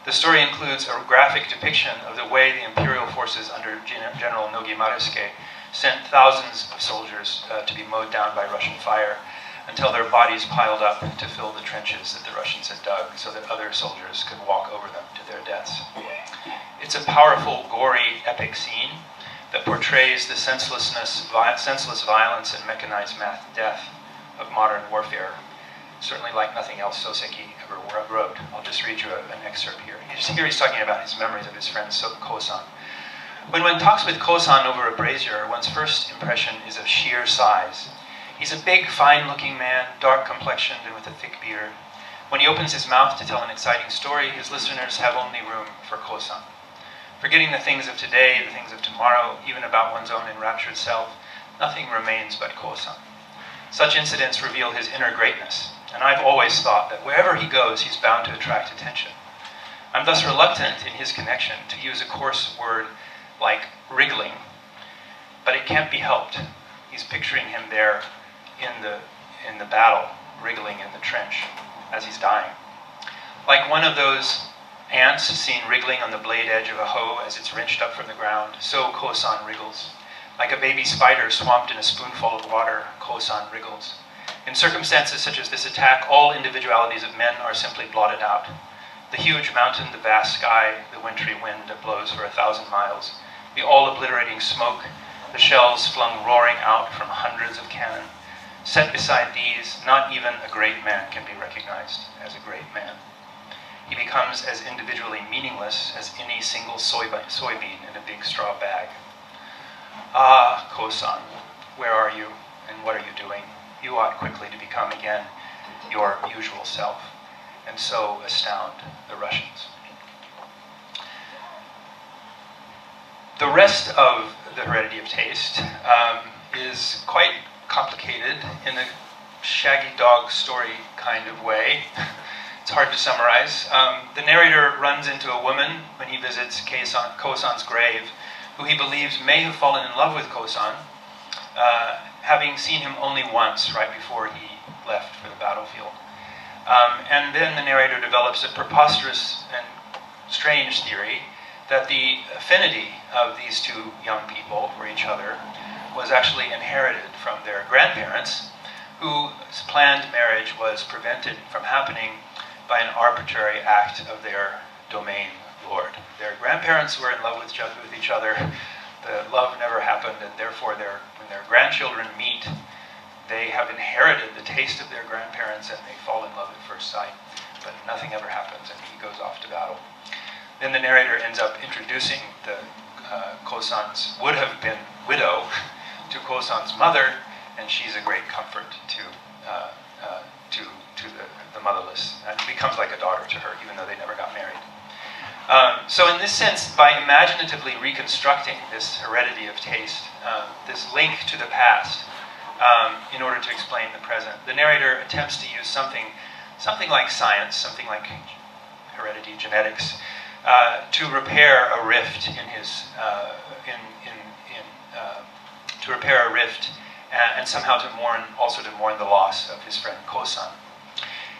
The story includes a graphic depiction of the way the imperial forces under General Nogi Marusuke sent thousands of soldiers to be mowed down by Russian fire until their bodies piled up to fill the trenches that the Russians had dug so that other soldiers could walk over them to their deaths. It's a powerful, gory, epic scene that portrays the senseless violence and mechanized death of modern warfare, certainly like nothing else Soseki ever wrote. I'll just read you an excerpt here. Here he's talking about his memories of his friend Ko-san. When one talks with Ko-san over a brazier, one's first impression is of sheer size. He's a big, fine-looking man, dark complexioned and with a thick beard. When he opens his mouth to tell an exciting story, his listeners have only room for Ko-san. Forgetting the things of today, the things of tomorrow, even about one's own enraptured self, nothing remains but Ko-san. Such incidents reveal his inner greatness, and I've always thought that wherever he goes, he's bound to attract attention. I'm thus reluctant in his connection to use a coarse word like wriggling, but it can't be helped. He's picturing him there in the battle, wriggling in the trench as he's dying. Like one of those ants seen wriggling on the blade edge of a hoe as it's wrenched up from the ground, so Ko-san wriggles. Like a baby spider swamped in a spoonful of water, Ko-san wriggles. In circumstances such as this attack, all individualities of men are simply blotted out. The huge mountain, the vast sky, the wintry wind that blows for 1,000 miles, the all-obliterating smoke, the shells flung roaring out from hundreds of cannon. Set beside these, not even a great man can be recognized as a great man. He becomes as individually meaningless as any single soybean in a big straw bag. Ah, Ko-san, where are you, and what are you doing? You ought quickly to become again your usual self, and so astound the Russians. The rest of The Heredity of Taste is quite complicated in a shaggy dog story kind of way. It's hard to summarize. The narrator runs into a woman when he visits Ko-san's grave, who he believes may have fallen in love with Ko-san, having seen him only once right before he left for the battlefield. And then the narrator develops a preposterous and strange theory that the affinity of these two young people for each other was actually inherited from their grandparents, whose planned marriage was prevented from happening by an arbitrary act of their domain lord. Their grandparents were in love with each other. The love never happened, and therefore when their grandchildren meet, they have inherited the taste of their grandparents and they fall in love at first sight. But nothing ever happens, and he goes off to battle. Then the narrator ends up introducing the Ko-san's would-have-been widow to Ko-san's mother, and she's a great comfort to the motherless, and becomes like a daughter to her, even though they never got married. So in this sense, by imaginatively reconstructing this heredity of taste, this link to the past, in order to explain the present, the narrator attempts to use something like science, something like heredity, genetics, to repair a rift in his, to repair a rift, and somehow to mourn the loss of his friend Ko-san.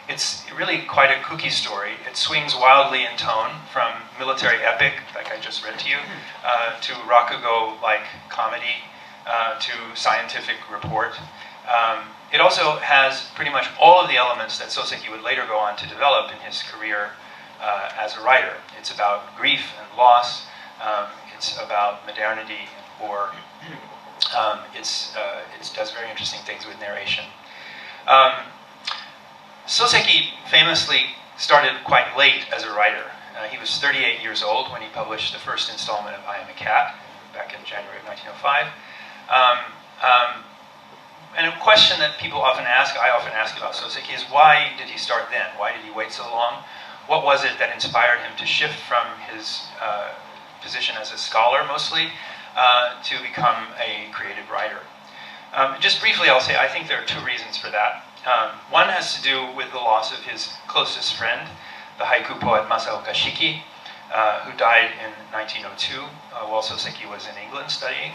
It's really quite a kooky story. It swings wildly in tone from military epic, like I just read to you, to rakugo-like comedy, to scientific report. It also has pretty much all of the elements that Soseki would later go on to develop in his career as a writer. It's about grief and loss. It's about modernity, or it does very interesting things with narration. Soseki famously started quite late as a writer. He was 38 years old when he published the first installment of I Am a Cat, back in January of 1905. And a question that people often ask, I often ask about Soseki, is why did he start then? Why did he wait so long? What was it that inspired him to shift from his position as a scholar, mostly, to become a creative writer? Just briefly, I'll say I think there are two reasons for that. One has to do with the loss of his closest friend, the haiku poet Masaoka Shiki, who died in 1902 while Soseki was in England studying.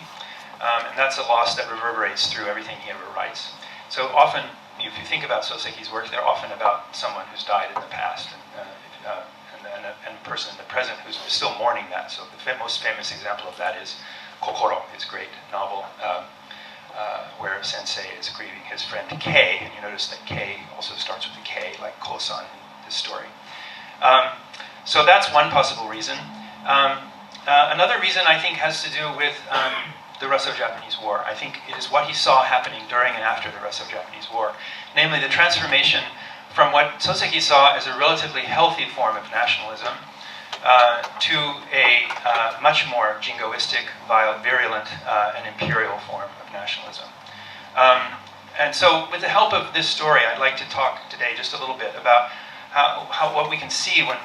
And that's a loss that reverberates through everything he ever writes. So often, if you think about Soseki's work, they're often about someone who's died in the past and a person in the present who's still mourning that. So the most famous example of that is Kokoro, his great novel, where Sensei is grieving his friend Kei, and you notice that Kei also starts with a K, like Kosan in this story. So that's one possible reason. Another reason I think has to do with the Russo-Japanese War. I think it is what he saw happening during and after the Russo-Japanese War, namely the transformation from what Soseki saw as a relatively healthy form of nationalism to a much more jingoistic, virulent, and imperial form of nationalism. And so with the help of this story, I'd like to talk today just a little bit about what we can see when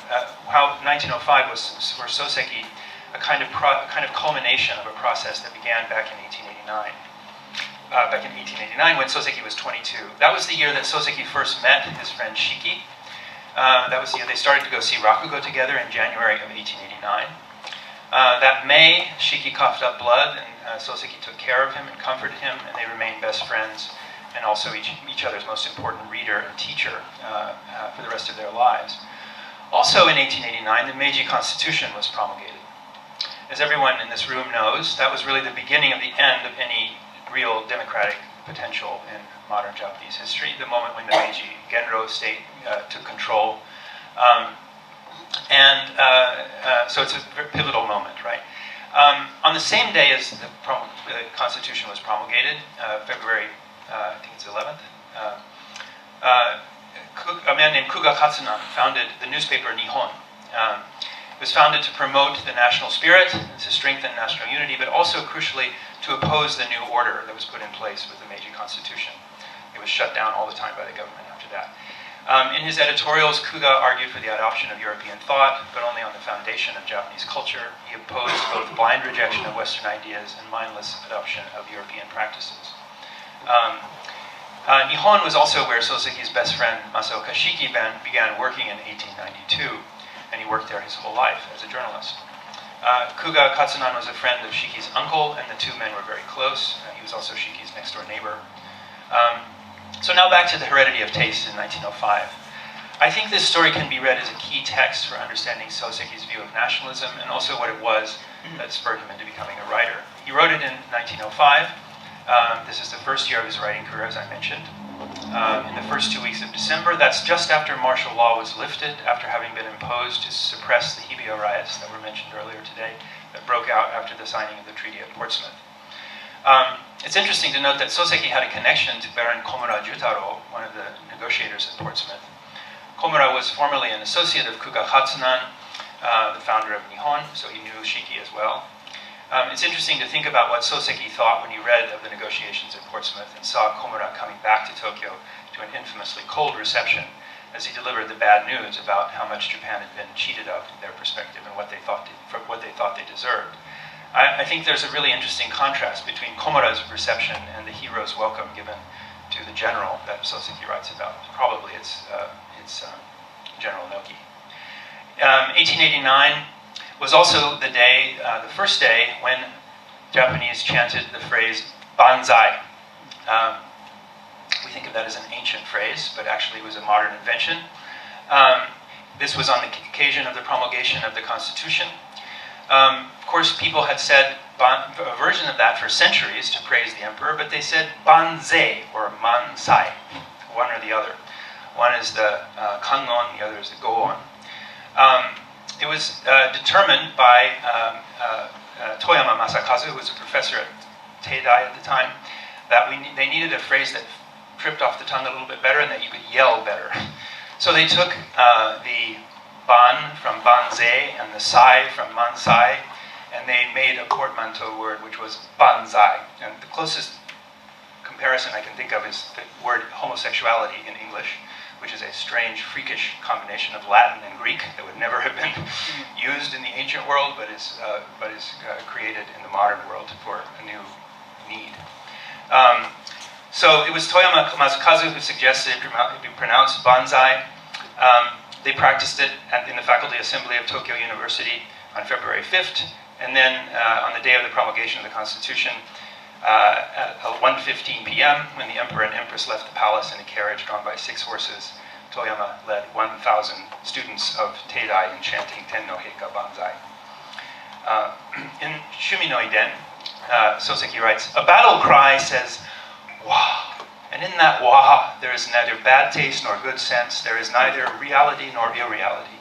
how 1905 was for Soseki a kind of culmination of a process that began back in 1889. Back in 1889 when Soseki was 22. That was the year that Soseki first met his friend Shiki. That was the year they started to go see Rakugo together in January of 1889. That May, Shiki coughed up blood, and Soseki took care of him and comforted him, and they remained best friends and also each other's most important reader and teacher for the rest of their lives. Also in 1889, the Meiji Constitution was promulgated. As everyone in this room knows, that was really the beginning of the end of any real democratic potential in modern Japanese history, the moment when the Meiji Genro state took control. So it's a very pivotal moment, right? On the same day as the Constitution was promulgated, February, I think it's 11th, a man named Kuga Katsunan founded the newspaper Nihon. It was founded to promote the national spirit, to strengthen national unity, but also, crucially, to oppose the new order that was put in place with the Meiji Constitution. It was shut down all the time by the government after that. In his editorials, Kuga argued for the adoption of European thought, but only on the foundation of Japanese culture. He opposed both blind rejection of Western ideas and mindless adoption of European practices. Nihon was also where Soseki's best friend Masaoka Shiki began working in 1892, and he worked there his whole life as a journalist. Kuga Katsunan was a friend of Shiki's uncle, and the two men were very close. He was also Shiki's next-door neighbor. So now back to the heredity of taste in 1905. I think this story can be read as a key text for understanding Soseki's view of nationalism and also what it was that spurred him into becoming a writer. He wrote it in 1905. This is the first year of his writing career, as I mentioned. In the first 2 weeks of December, that's just after martial law was lifted, after having been imposed to suppress the Hibio riots that were mentioned earlier today, that broke out after the signing of the treaty at Portsmouth. It's interesting to note that Soseki had a connection to Baron Komura Jutaro, one of the negotiators at Portsmouth. Komura was formerly an associate of Kuga Katsunan, the founder of Nihon, so he knew Shiki as well. It's interesting to think about what Soseki thought when he read of the negotiations at Portsmouth and saw Komura coming back to Tokyo to an infamously cold reception as he delivered the bad news about how much Japan had been cheated of in their perspective and what they thought they deserved. I think there's a really interesting contrast between Komura's reception and the hero's welcome given to the general that Soseki writes about. Probably it's General Noki. 1889 was also the day, the first day, when Japanese chanted the phrase Banzai. We think of that as an ancient phrase, but actually it was a modern invention. This was on the occasion of the promulgation of the Constitution. Of course, people had said a version of that for centuries to praise the emperor, but they said Banzai or Mansai, one or the other. One is the Kangon, the other is the Goon. It was determined by Toyama Masakazu, who was a professor at Teidai at the time, that they needed a phrase that tripped off the tongue a little bit better and that you could yell better. So they took the ban from banzai and the sai from mansai, and they made a portmanteau word which was banzai. And the closest comparison I can think of is the word homosexuality in English, which is a strange, freakish combination of Latin and Greek that would never have been used in the ancient world, but is created in the modern world for a new need. So it was Toyama Masukazu who suggested it be pronounced banzai. They practiced it in the Faculty Assembly of Tokyo University on February 5th, and then on the day of the promulgation of the Constitution, at 1:15 p.m., when the Emperor and Empress left the palace in a carriage drawn by 6 horses, Toyama led 1,000 students of Teidai in chanting Tenno Heika Banzai. In Shumi no Iden, Soseki writes, "A battle cry says, 'Wah!' And in that wah, there is neither bad taste nor good sense. There is neither reality nor irreality.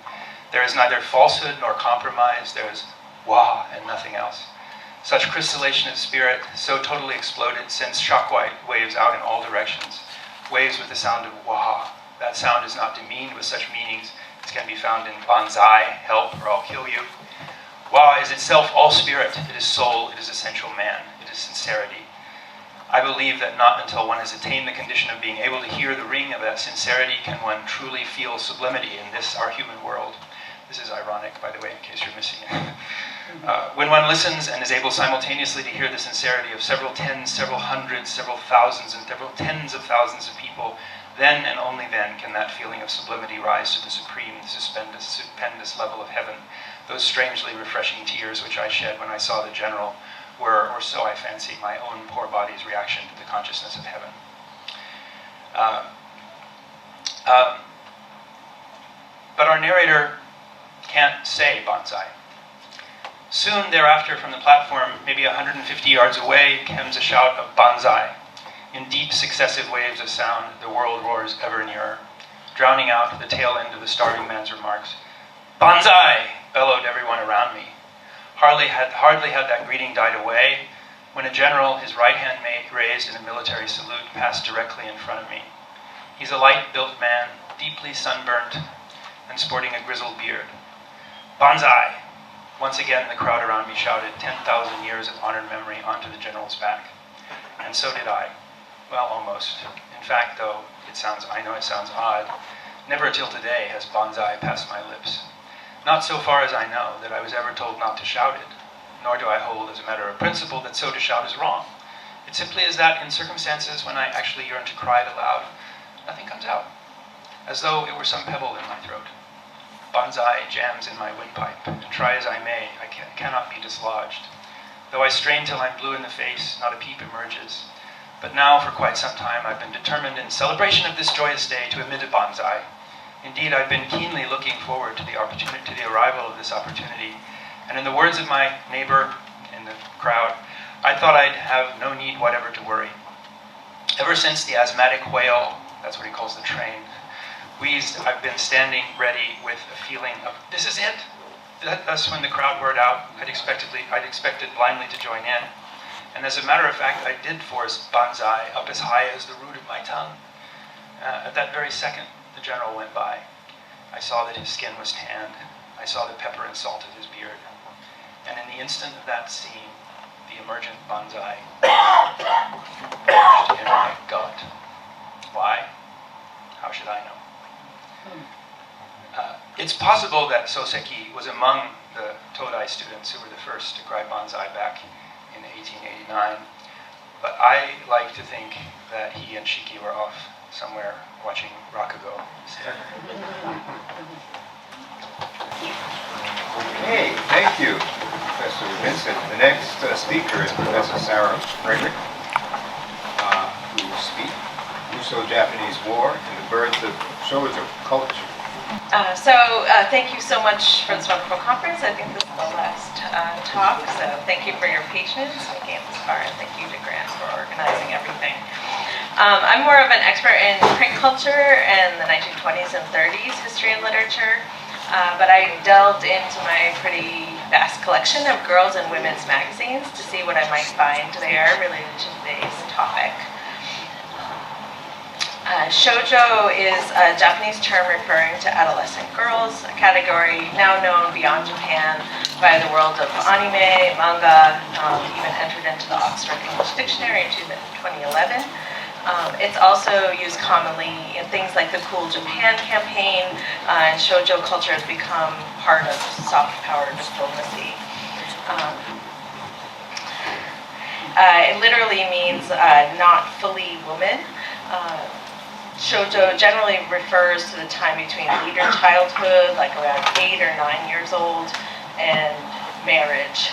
There is neither falsehood nor compromise. There is wah and nothing else. Such crystallization of spirit, so totally exploded, sends shock waves out in all directions. Waves with the sound of wah. That sound is not demeaned with such meanings as can be found in banzai, help, or I'll kill you. Wah is itself all spirit. It is soul. It is essential man. It is sincerity. I believe that not until one has attained the condition of being able to hear the ring of that sincerity can one truly feel sublimity in this, our human world." This is ironic, by the way, in case you're missing it. When one listens and is able simultaneously to hear the sincerity of several tens, several hundreds, several thousands, and several tens of thousands of people, then and only then can that feeling of sublimity rise to the supreme, the stupendous level of heaven. Those strangely refreshing tears which I shed when I saw the general were, or so I fancy, my own poor body's reaction to the consciousness of heaven. But our narrator can't say banzai. Soon thereafter, from the platform, maybe 150 yards away, comes a shout of banzai. In deep successive waves of sound, the world roars ever nearer, drowning out the tail end of the starving man's remarks. "Banzai!" bellowed everyone around me. Hardly had that greeting died away when a general, his right hand raised in a military salute, passed directly in front of me. He's a light-built man, deeply sunburnt, and sporting a grizzled beard. "Banzai!" Once again, the crowd around me shouted 10,000 years of honored memory onto the general's back. And so did I. Well, almost. In fact, though, I know it sounds odd, never till today has banzai passed my lips. Not so far as I know that I was ever told not to shout it, nor do I hold as a matter of principle that so to shout is wrong. It simply is that in circumstances when I actually yearn to cry it aloud, nothing comes out, as though it were some pebble in my throat. Banzai jams in my windpipe, and try as I may, I cannot be dislodged. Though I strain till I'm blue in the face, not a peep emerges. But now, for quite some time, I've been determined in celebration of this joyous day to emit a banzai. Indeed, I've been keenly looking forward to the arrival of this opportunity, and in the words of my neighbor in the crowd, I thought I'd have no need whatever to worry. Ever since the asthmatic whale, that's what he calls the train, wheezed, I've been standing ready with a feeling of, this is it. Thus, when the crowd roared out, I'd expected blindly to join in. And as a matter of fact, I did force banzai up as high as the root of my tongue. At that very second, the general went by. I saw that his skin was tanned. I saw the pepper and salt of his beard. And in the instant of that scene, the emergent banzai lodged in my gut. Why? How should I know? It's possible that Soseki was among the Todai students who were the first to cry banzai back in 1889, but I like to think that he and Shiki were off somewhere watching Rakugo instead. Okay, thank you, Professor Vincent. The next speaker is Professor Sarah Frederick, who will speak Russo-Japanese War and the Birth of Shoujo Culture. Thank you so much for this wonderful conference. I think this is the last talk, so thank you for your patience making it this far, and thank you to Grant for organizing everything. I'm more of an expert in print culture and the 1920s and 30s history and literature, but I delved into my pretty vast collection of girls' and women's magazines to see what I might find there related to today's topic. Shoujo is a Japanese term referring to adolescent girls, a category now known beyond Japan by the world of anime, manga, even entered into the Oxford English Dictionary in 2011. It's also used commonly in things like the Cool Japan campaign, and shoujo culture has become part of soft power diplomacy. It literally means not fully woman. Shoujo generally refers to the time between later childhood, like around 8 or 9 years old, and marriage.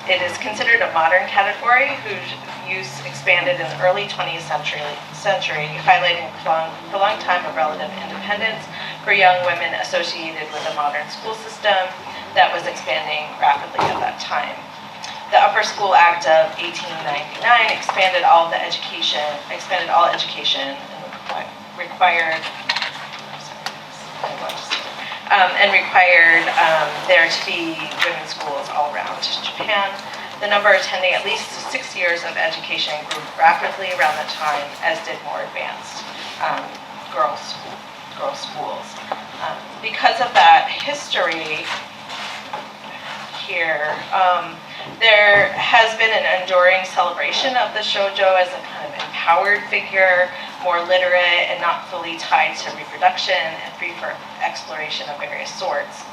It is considered a modern category whose use expanded in the early 20th century, highlighting the long time of relative independence for young women associated with a modern school system that was expanding rapidly at that time. The Upper School Act of 1899 expanded all education and required there to be women's schools all around Japan. The number attending at least 6 years of education grew rapidly around that time, as did more advanced girls' schools. Because of that history here, there has been an enduring celebration of the shoujo as a kind of empowered figure, more literate and not fully tied to reproduction and free for exploration of various sorts.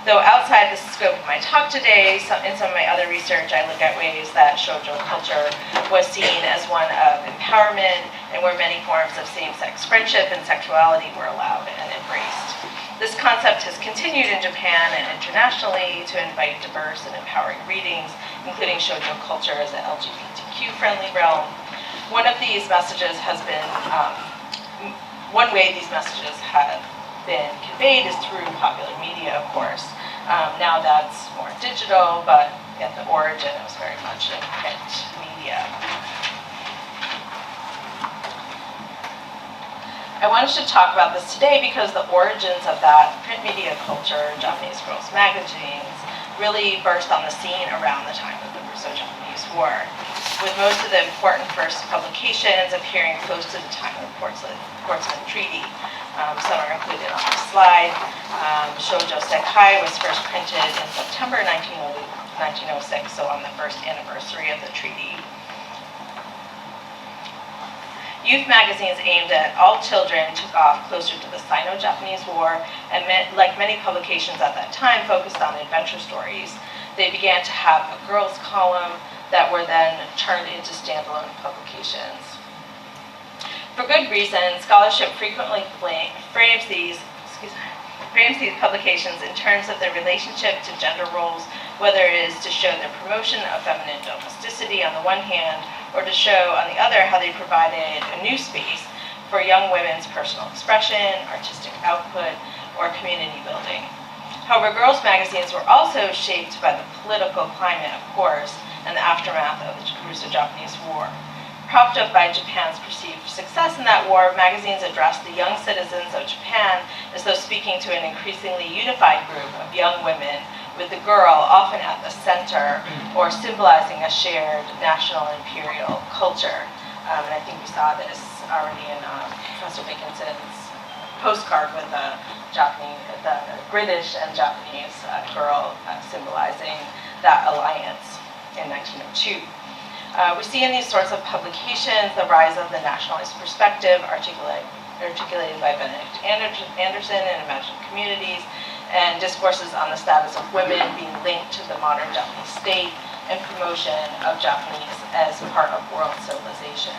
Though outside the scope of my talk today, in some of my other research, I look at ways that shoujo culture was seen as one of empowerment and where many forms of same-sex friendship and sexuality were allowed and embraced. This concept has continued in Japan and internationally to invite diverse and empowering readings, including shoujo culture as an LGBTQ-friendly realm. One way these messages have been conveyed is through popular media, of course. Now that's more digital, but at the origin it was very much in print media. I wanted to talk about this today because the origins of that print media culture, Japanese girls' magazines, really burst on the scene around the time of the Russo-Japanese War, with most of the important first publications appearing close to the time of the Portsmouth Treaty. Some are included on the slide. Shoujo Sekai was first printed in September 1906, so on the first anniversary of the treaty. Youth magazines aimed at all children took off closer to the Sino-Japanese War, and like many publications at that time, focused on adventure stories. They began to have a girls' column that were then turned into standalone publications. For good reason, scholarship frequently frames these publications in terms of their relationship to gender roles, whether it is to show the promotion of feminine domesticity on the one hand, or to show, on the other, how they provided a new space for young women's personal expression, artistic output, or community building. However, girls' magazines were also shaped by the political climate, of course, and the aftermath of the Russo-Japanese War. Propped up by Japan's perceived success in that war, magazines addressed the young citizens of Japan as though speaking to an increasingly unified group of young women, with the girl often at the center or symbolizing a shared national imperial culture. And I think we saw this already in Professor Dickinson's postcard with the British and Japanese girl symbolizing that alliance in 1902. We see in these sorts of publications the rise of the nationalist perspective articulated by Benedict Anderson in Imagined Communities, and discourses on the status of women being linked to the modern Japanese state and promotion of Japanese as part of world civilization.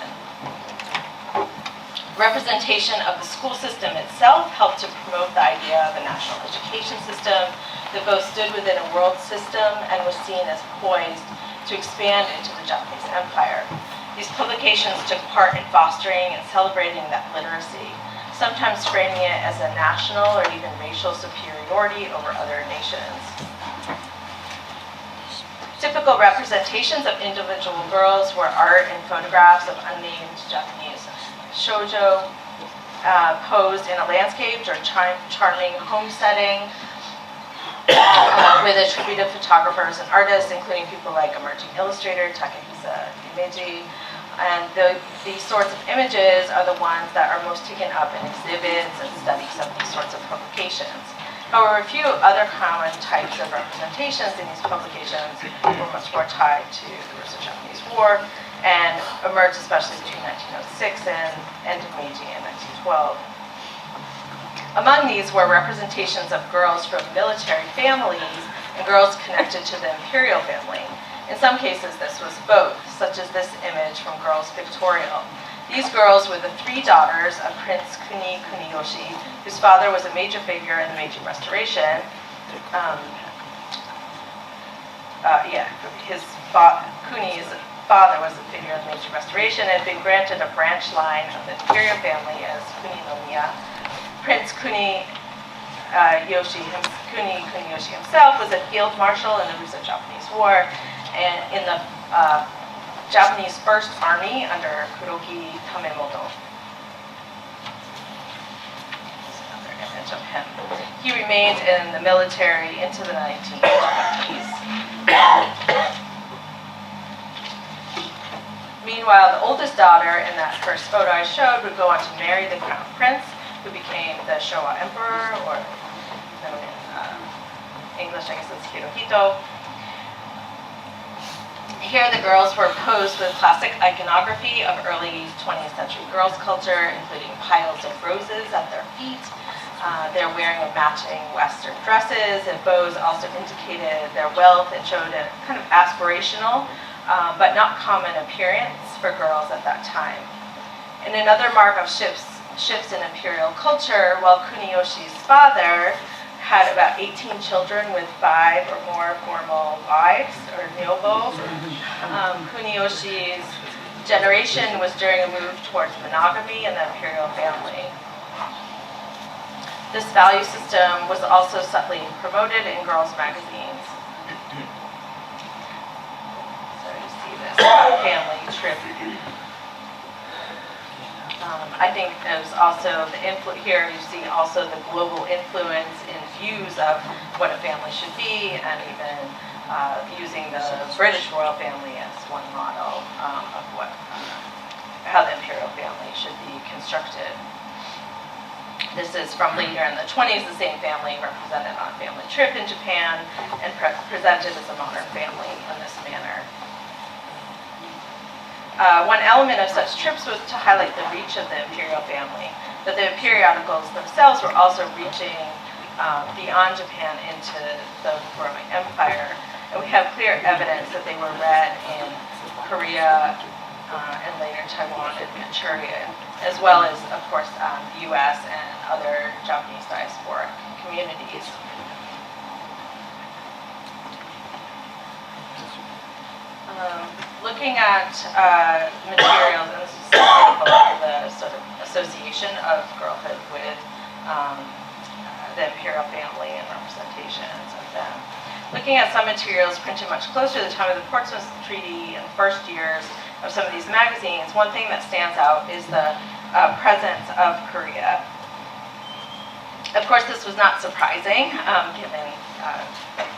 Representation of the school system itself helped to promote the idea of a national education system that both stood within a world system and was seen as poised to expand into the Japanese empire. These publications took part in fostering and celebrating that literacy, sometimes framing it as a national or even racial superiority over other nations. Typical representations of individual girls were art and photographs of unnamed Japanese shoujo posed in a landscape or charming home setting with attributed photographers and artists, including people like emerging illustrator Takehisa Himeji. And these sorts of images are the ones that are most taken up in exhibits and studies of these sorts of publications. However, a few other common types of representations in these publications were much more tied to the Russo-Japanese War and emerged especially between 1906 and end of Meiji in 1912. Among these were representations of girls from military families and girls connected to the imperial family. In some cases, this was both, such as this image from Girls Pictorial. These girls were the 3 daughters of Prince Kuniyoshi, whose father was a major figure in the Meiji Restoration. Kuni's father was a figure in the Meiji Restoration and had been granted a branch line of the imperial family as Kuninomiya. Prince Kuniyoshi himself was a field marshal in the Russo-Japanese War and in the Japanese First Army under Kuroki Kamemoto. Another image of him. He remained in the military into the 1920s. Meanwhile, the oldest daughter in that first photo I showed would go on to marry the crown prince, who became the Showa emperor, or known in English, I guess it's Hirohito. Here the girls were posed with classic iconography of early 20th century girls' culture, including piles of roses at their feet. They're wearing matching Western dresses, and bows also indicated their wealth and showed a kind of aspirational, but not common appearance for girls at that time. And another mark of shifts in imperial culture, while Kuniyoshi's father had about 18 children with 5 or more formal wives, or nyobo. Kuniyoshi's generation was during a move towards monogamy in the imperial family. This value system was also subtly promoted in girls' magazines. So you see this family trip. I think there's also here you see also the global influence in views of what a family should be, and even using the British royal family as one model of how the imperial family should be constructed. This is from later in the 20s, the same family represented on a family trip in Japan and presented as a modern family in this manner. One element of such trips was to highlight the reach of the imperial family, that the periodicals themselves were also reaching beyond Japan into the growing empire. And we have clear evidence that they were read in Korea and later Taiwan and Manchuria, as well as, of course, the US and other Japanese diasporic communities. Looking at materials, and this is the sort of association of girlhood with the imperial family and representations of them. Looking at some materials printed much closer to the time of the Portsmouth Treaty in the first years of some of these magazines, one thing that stands out is the presence of Korea. Of course, this was not surprising, given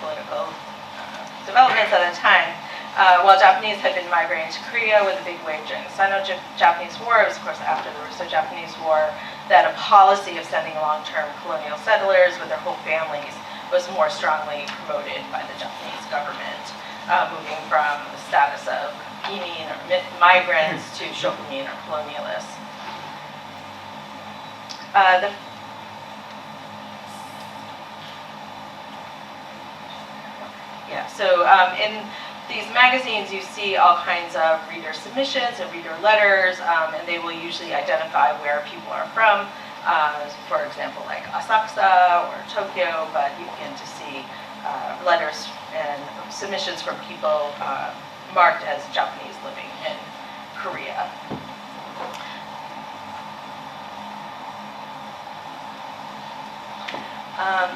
political developments at the time. While Japanese had been migrating to Korea with a big wave during the Sino-Japanese War, it was of course after the Russo-Japanese War that a policy of sending long-term colonial settlers with their whole families was more strongly promoted by the Japanese government, moving from the status of imin or migrants to shokunin or colonialists. In these magazines, you see all kinds of reader submissions and reader letters, and they will usually identify where people are from. For example, like Asakusa or Tokyo, but you begin to see letters and submissions from people marked as Japanese living in Korea.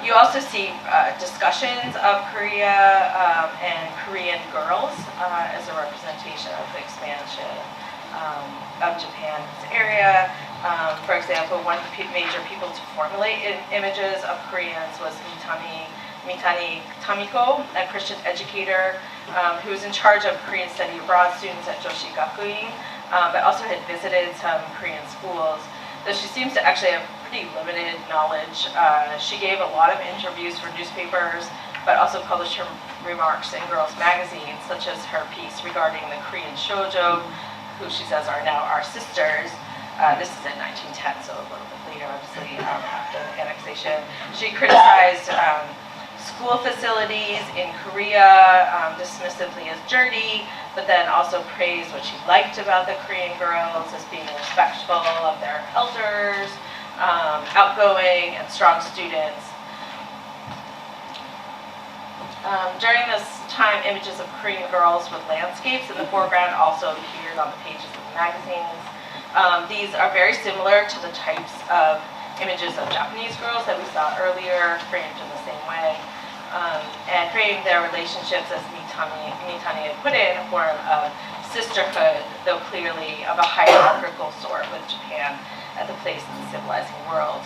You also see discussions of Korea and Korean girls as a representation of the expansion of Japan's area. For example, one of the major people to formulate images of Koreans was Mitani Tamiko, a Christian educator who was in charge of Korean study abroad students at Joshi Gakuin, but also had visited some Korean schools. Though she seems to actually have pretty limited knowledge. She gave a lot of interviews for newspapers, but also published her remarks in girls' magazines, such as her piece regarding the Korean shoujo, who she says are now our sisters. This is in 1910, so a little bit later, obviously, after the annexation. She criticized school facilities in Korea dismissively as dirty, but then also praised what she liked about the Korean girls as being respectful of their elders, outgoing, and strong students. During this time, images of Korean girls with landscapes in the foreground also appeared on the pages of the magazines. These are very similar to the types of images of Japanese girls that we saw earlier, framed in the same way, and framed their relationships, as Mitani had put it, in a form of sisterhood, though clearly of a hierarchical sort, with Japan at the place in the civilizing world.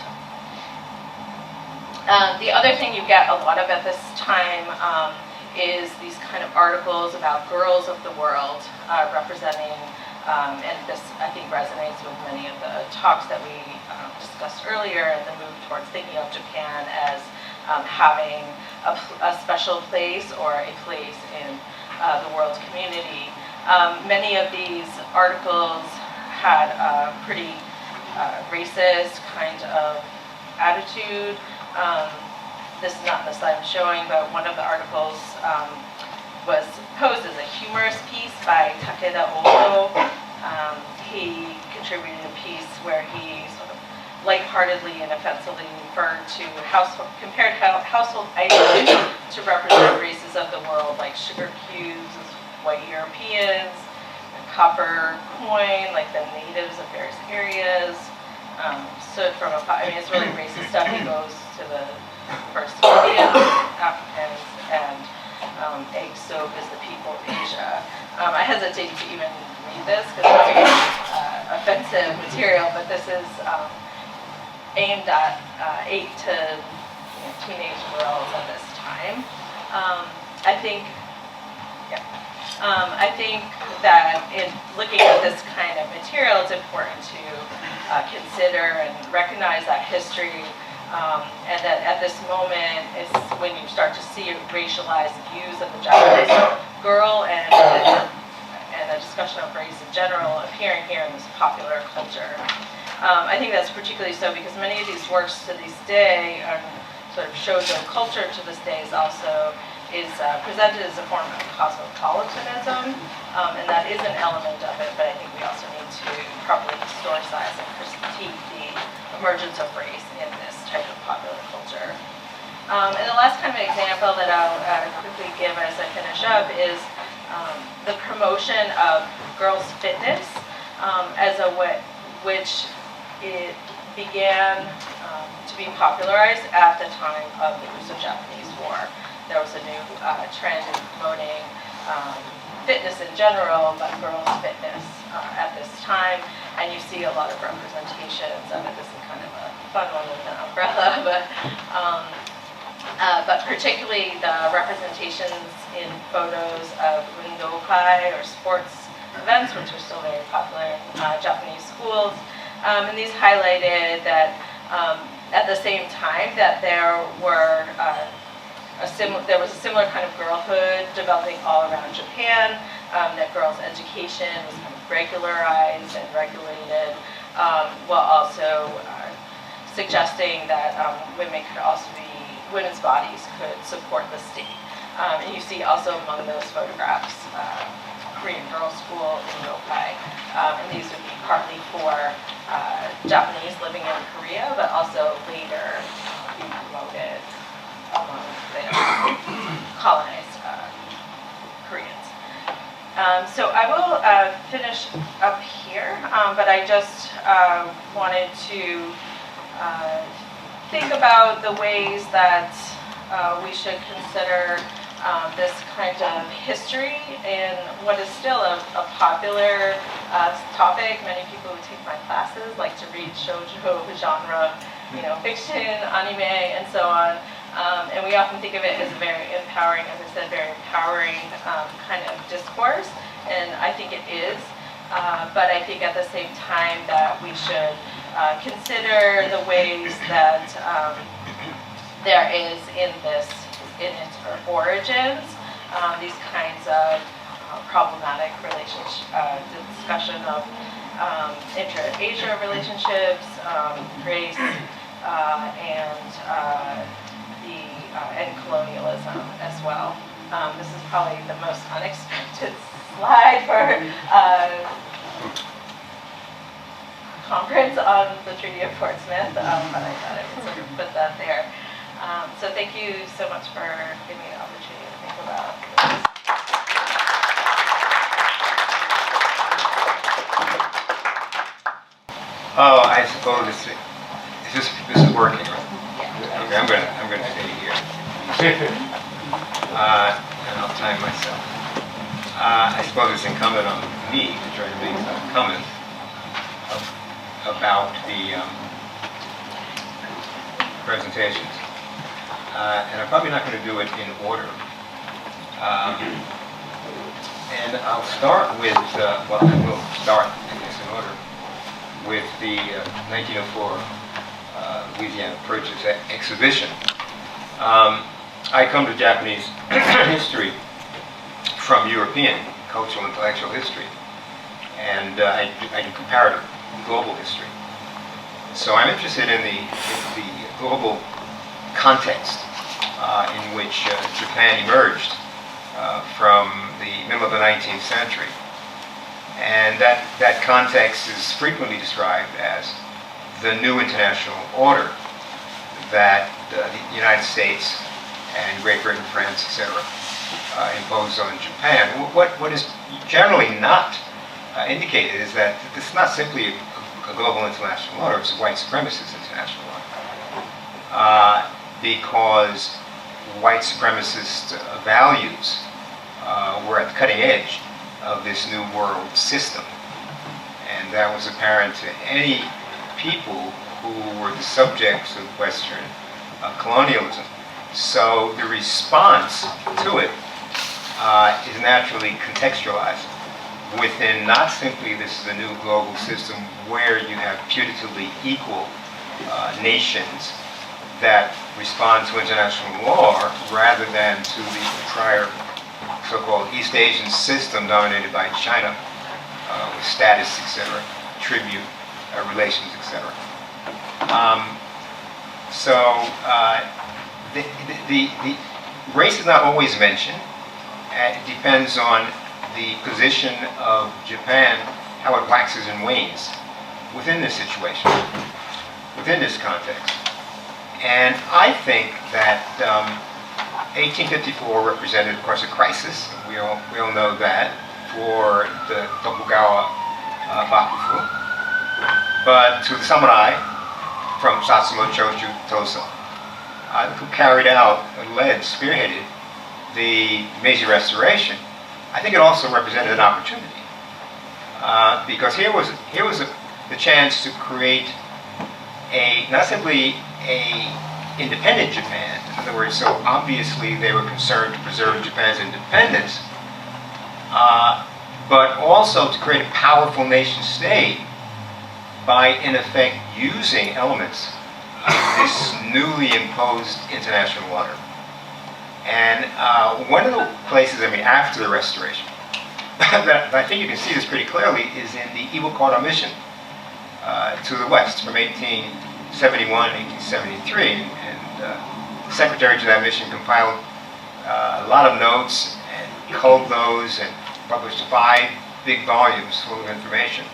The other thing you get a lot of at this time is these kind of articles about girls of the world representing, and this I think resonates with many of the talks that we discussed earlier, and the move towards thinking of Japan as having a special place or a place in the world community. Many of these articles had a pretty racist kind of attitude. This is not the slide I'm showing, but one of the articles was posed as a humorous piece by Takeda Oto. He contributed a piece where he sort of lightheartedly and offensively referred to compared household items to represent races of the world, like sugar cubes as white Europeans, and copper coin like the natives of various areas. So it's really racist stuff. He goes to the first Indians, Africans, and egg soap is the people of Asia. I hesitate to even read this because it's very offensive material, but this is aimed at 8 to teenage girls at this time. I think that in looking at this kind of material, it's important to consider and recognize that history, and that at this moment is when you start to see racialized views of the Japanese girl and a discussion of race in general appearing here in this popular culture. I think that's particularly so because many of these works to this day sort of shows of culture to this day is also presented as a form of cosmopolitanism, and that is an element of it, but I think we also need to properly historicize and critique the emergence of race in this type of popular culture. And the last kind of example that I'll quickly give as I finish up is the promotion of girls' fitness as a way which it began to be popularized at the time of the Russo-Japanese War. There was a new trend in promoting fitness in general, but girls' fitness at this time, and you see a lot of representations of it. This is kind of a fun one with an umbrella, but particularly the representations in photos of undokai or sports events, which are still very popular in Japanese schools, and these highlighted that at the same time that there were there was a similar kind of girlhood developing all around Japan, that girls' education was kind of regularized and regulated, while also suggesting that women's bodies could support the state. And you see also among those photographs Korean girls' school in Yokai, and these would be partly for Japanese living in Korea, but also later be promoted among the colonized Koreans. So I will finish up here, but I just wanted to think about the ways that we should consider this kind of history in what is still a popular topic. Many people who take my classes like to read shoujo genre, fiction, anime, and so on. And we often think of it as a very empowering, as I said, very empowering kind of discourse, and I think it is. But I think at the same time that we should consider the ways that there is in its origins, these kinds of problematic discussion of intra-Asia relationships, race, and the and colonialism as well. This is probably the most unexpected slide for conference on the Treaty of Portsmouth, but I thought I would sort of put that there. So thank you so much for giving me the opportunity to think about this. Oh, I suppose this is working, right? Okay, I'm gonna stay here. And I'll time myself. I suppose it's incumbent on me to try to make some comments about the presentations. And I'm probably not going to do it in order. And I'll start with, well, I will start, I guess, in order, with the 1904 Louisiana Purchase exhibition. I come to Japanese history from European cultural intellectual history, and I do comparative global history. So I'm interested in the global context in which Japan emerged from the middle of the 19th century. And that context is frequently described as the new international order that the United States and Great Britain, France, etc. Imposed on Japan. What is generally not indicated is that this is not simply a global international order, it's a white supremacist international order. Because white supremacist values were at the cutting edge of this new world system. And that was apparent to any people who were the subjects of Western colonialism. So the response to it is naturally contextualized within not simply this is a new global system where you have putatively equal nations that respond to international law rather than to the prior so-called East Asian system dominated by China with status, etc., tribute relations, etc. The race is not always mentioned. It depends on the position of Japan, how it waxes and wanes within this situation, within this context. And I think that 1854 represented, of course, a crisis. We all know that for the Tokugawa Bakufu. But to the samurai from Satsuma, Choju, Tosa, who carried out, led, spearheaded the Meiji Restoration, I think it also represented an opportunity because here was the chance to create not simply a independent Japan. In other words, so obviously they were concerned to preserve Japan's independence, but also to create a powerful nation state by, in effect, using elements of this newly imposed international order. And one of the places, after the Restoration, that I think you can see this pretty clearly, is in the Iwakura mission to the West from 1871 to 1873. And the secretary to that mission compiled a lot of notes and culled those and published 5 big volumes full of information.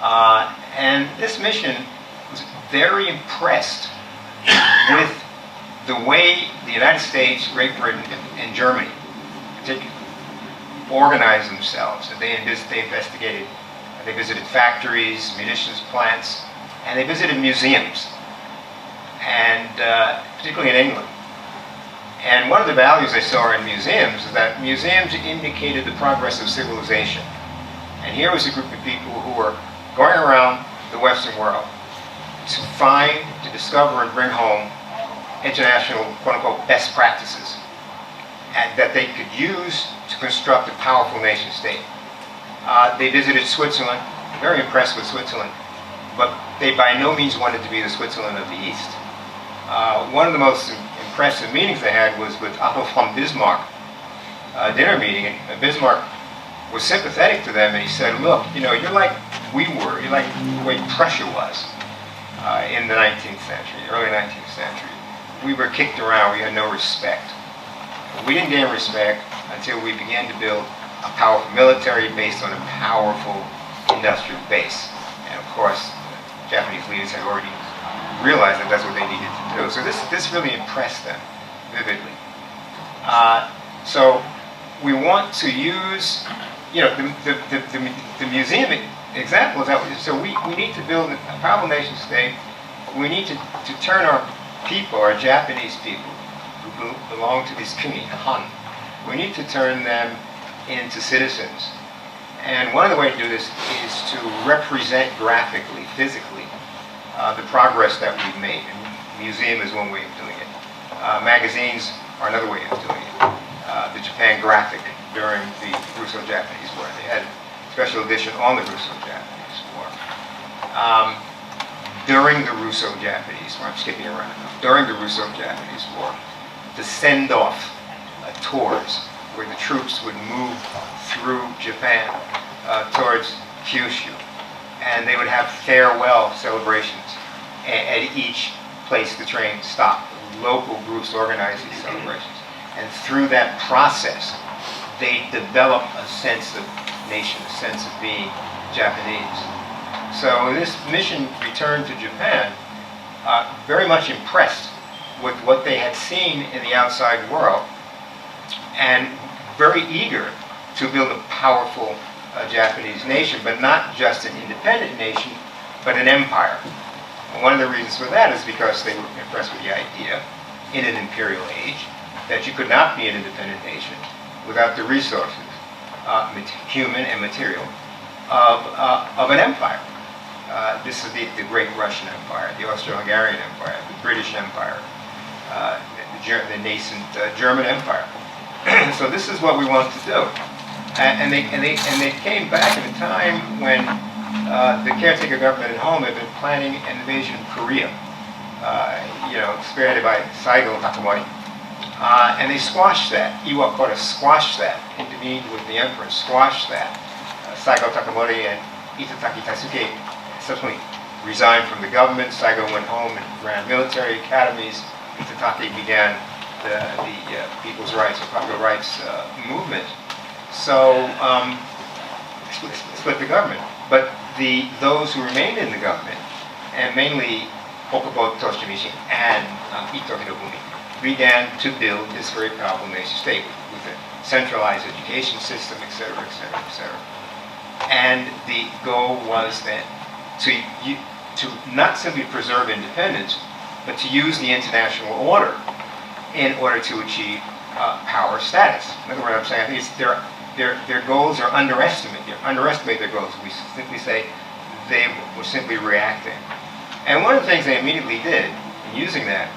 And this mission was very impressed with the way the United States, Great Britain, and Germany particularly organized themselves. And they investigated, they visited factories, munitions plants, and they visited museums, and particularly in England. And one of the values I saw in museums is that museums indicated the progress of civilization. And here was a group of people who were going around the Western world to find, to discover, and bring home international, quote-unquote, best practices and that they could use to construct a powerful nation state. They visited Switzerland, very impressed with Switzerland, but they by no means wanted to be the Switzerland of the East. One of the most impressive meetings they had was with Otto von Bismarck, a dinner meeting, and Bismarck was sympathetic to them, and he said, look, you're like we were, you're like the way Prussia was in the 19th century, early 19th century. we were kicked around. We had no respect. We didn't gain respect until we began to build a powerful military based on a powerful industrial base. And of course, Japanese leaders had already realized that that's what they needed to do. So this really impressed them vividly. So we want to use, the museum example is that, so we need to build a powerful nation state. We need to turn our people, our Japanese people, who belong to this kuni, Han, we need to turn them into citizens. And one of the ways to do this is to represent graphically, physically, the progress that we've made. And museum is one way of doing it. Magazines are another way of doing it. The Japan Graphic during the Russo-Japanese War. They had a special edition on the Russo-Japanese War. During the Russo-Japanese War, I'm skipping around now, during the Russo-Japanese War, the send-off tours where the troops would move through Japan towards Kyushu, and they would have farewell celebrations at each place the train stopped. Local groups organized these celebrations, and through that process, they developed a sense of nation, a sense of being Japanese. So this mission returned to Japan very much impressed with what they had seen in the outside world, and very eager to build a powerful Japanese nation, but not just an independent nation, but an empire. And one of the reasons for that is because they were impressed with the idea, in an imperial age, that you could not be an independent nation without the resources, human and material, of an empire. This is the Great Russian Empire, the Austro-Hungarian Empire, the British Empire, the nascent German Empire. So this is what we want to do. And they came back at a time when the caretaker government at home had been planning an invasion of Korea, spearheaded by Saigo Takamori. And they squashed that. Iwakura squashed that, intervened with the emperor, squashed that. Saigo Takamori and Itataki Taisuke subsequently resigned from the government. Saigo went home and ran military academies. Itataki began the people's rights or popular rights movement. So split the government. But those who remained in the government, and mainly Okubo Toshimichi and Ito Hirobumi, began to build this very powerful nation state with a centralized education system, etc., etc., etc. And the goal was then to not simply preserve independence, but to use the international order in order to achieve power status. In other words, I'm saying, I think their goals are underestimated. They underestimate their goals. We simply say they were simply reacting. And one of the things they immediately did in using that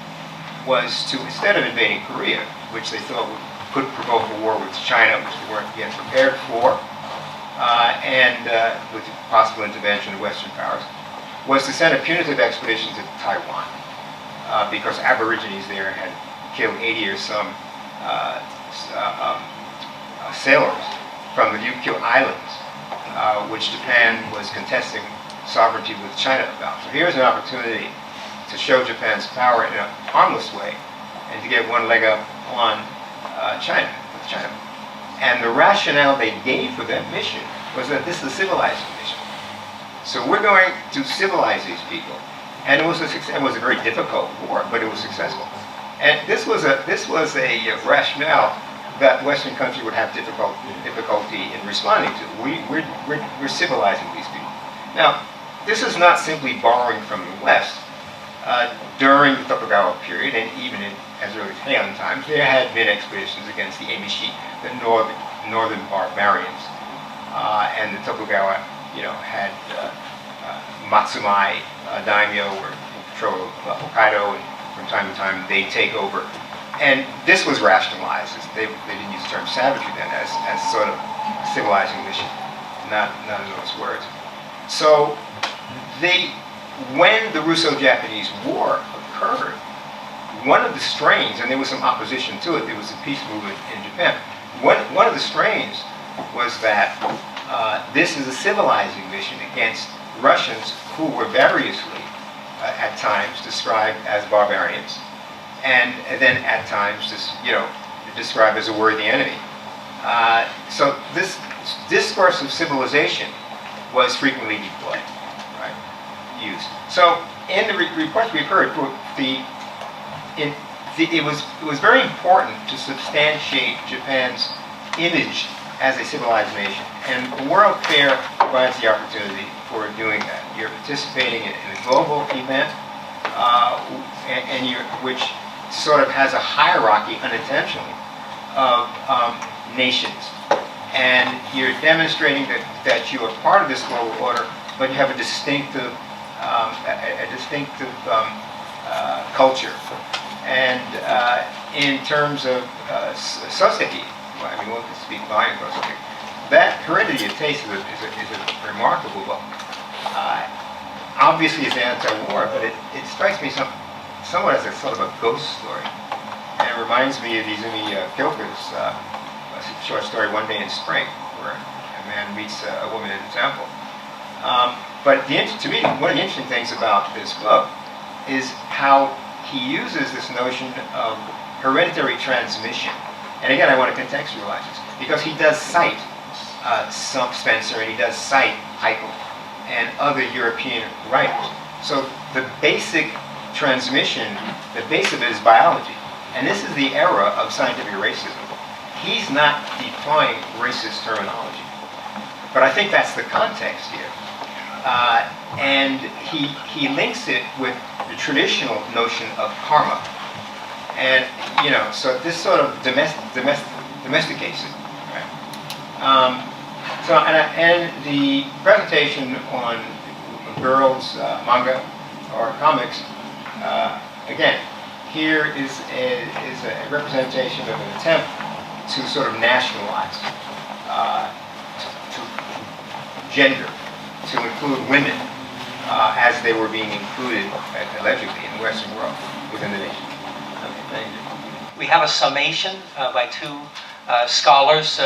was to, instead of invading Korea, which they thought could provoke a war with China, which they weren't yet prepared for, and with the possible intervention of Western powers, was to send a punitive expedition to Taiwan, because Aborigines there had killed 80 or some sailors from the Ryukyu Islands, which Japan was contesting sovereignty with China about. So here's an opportunity to show Japan's power in a harmless way and to get one leg up on China. And the rationale they gave for that mission was that this is a civilizing mission. So we're going to civilize these people. And it was a very difficult war, but it was successful. And this was a rationale that Western countries would have difficulty in responding to. We're civilizing these people. Now, this is not simply borrowing from the West. During the Tokugawa period, and even in as early as Heian times, there had been expeditions against the Emishi, the northern barbarians, and the Tokugawa, had Matsumai daimyo were in control of Hokkaido, and from time to time they take over. And this was rationalized. They didn't use the term savagery then as sort of civilizing mission, not in those words. So when the Russo-Japanese War occurred, one of the strains, and there was some opposition to it, there was a peace movement in Japan. One of the strains was that this is a civilizing mission against Russians who were variously, at times, described as barbarians and then at times described as a worthy enemy. So this discourse of civilization was frequently deployed, right, used. So in the reports we've heard, it was very important to substantiate Japan's image as a civilized nation, and the World Fair provides the opportunity for doing that. You're participating in a global event, which sort of has a hierarchy unintentionally of nations, and you're demonstrating that you are part of this global order, but you have a distinctive culture. And in terms of Soseki, I mean, one can speak volumes about Soseki. That Heredity of Taste is a remarkable book. Obviously, it's anti-war, but it strikes me somewhat as a sort of a ghost story. And it reminds me of Izumi Kyoko's short story, One Day in Spring, where a man meets a woman in a temple. But to me, one of the interesting things about this book is how he uses this notion of hereditary transmission. And again, I want to contextualize this, because he does cite Spencer, and he does cite Haeckel and other European writers. So the basic transmission, the base of it is biology. And this is the era of scientific racism. He's not deploying racist terminology. But I think that's the context here. And he links it with the traditional notion of karma. And, so this sort of domesticates it. Right? And the presentation on girls' manga or comics, again, here is a representation of an attempt to sort of nationalize, to gender, to include women as they were being included allegedly in the Western world within the nation. Thank you. We have a summation by two scholars,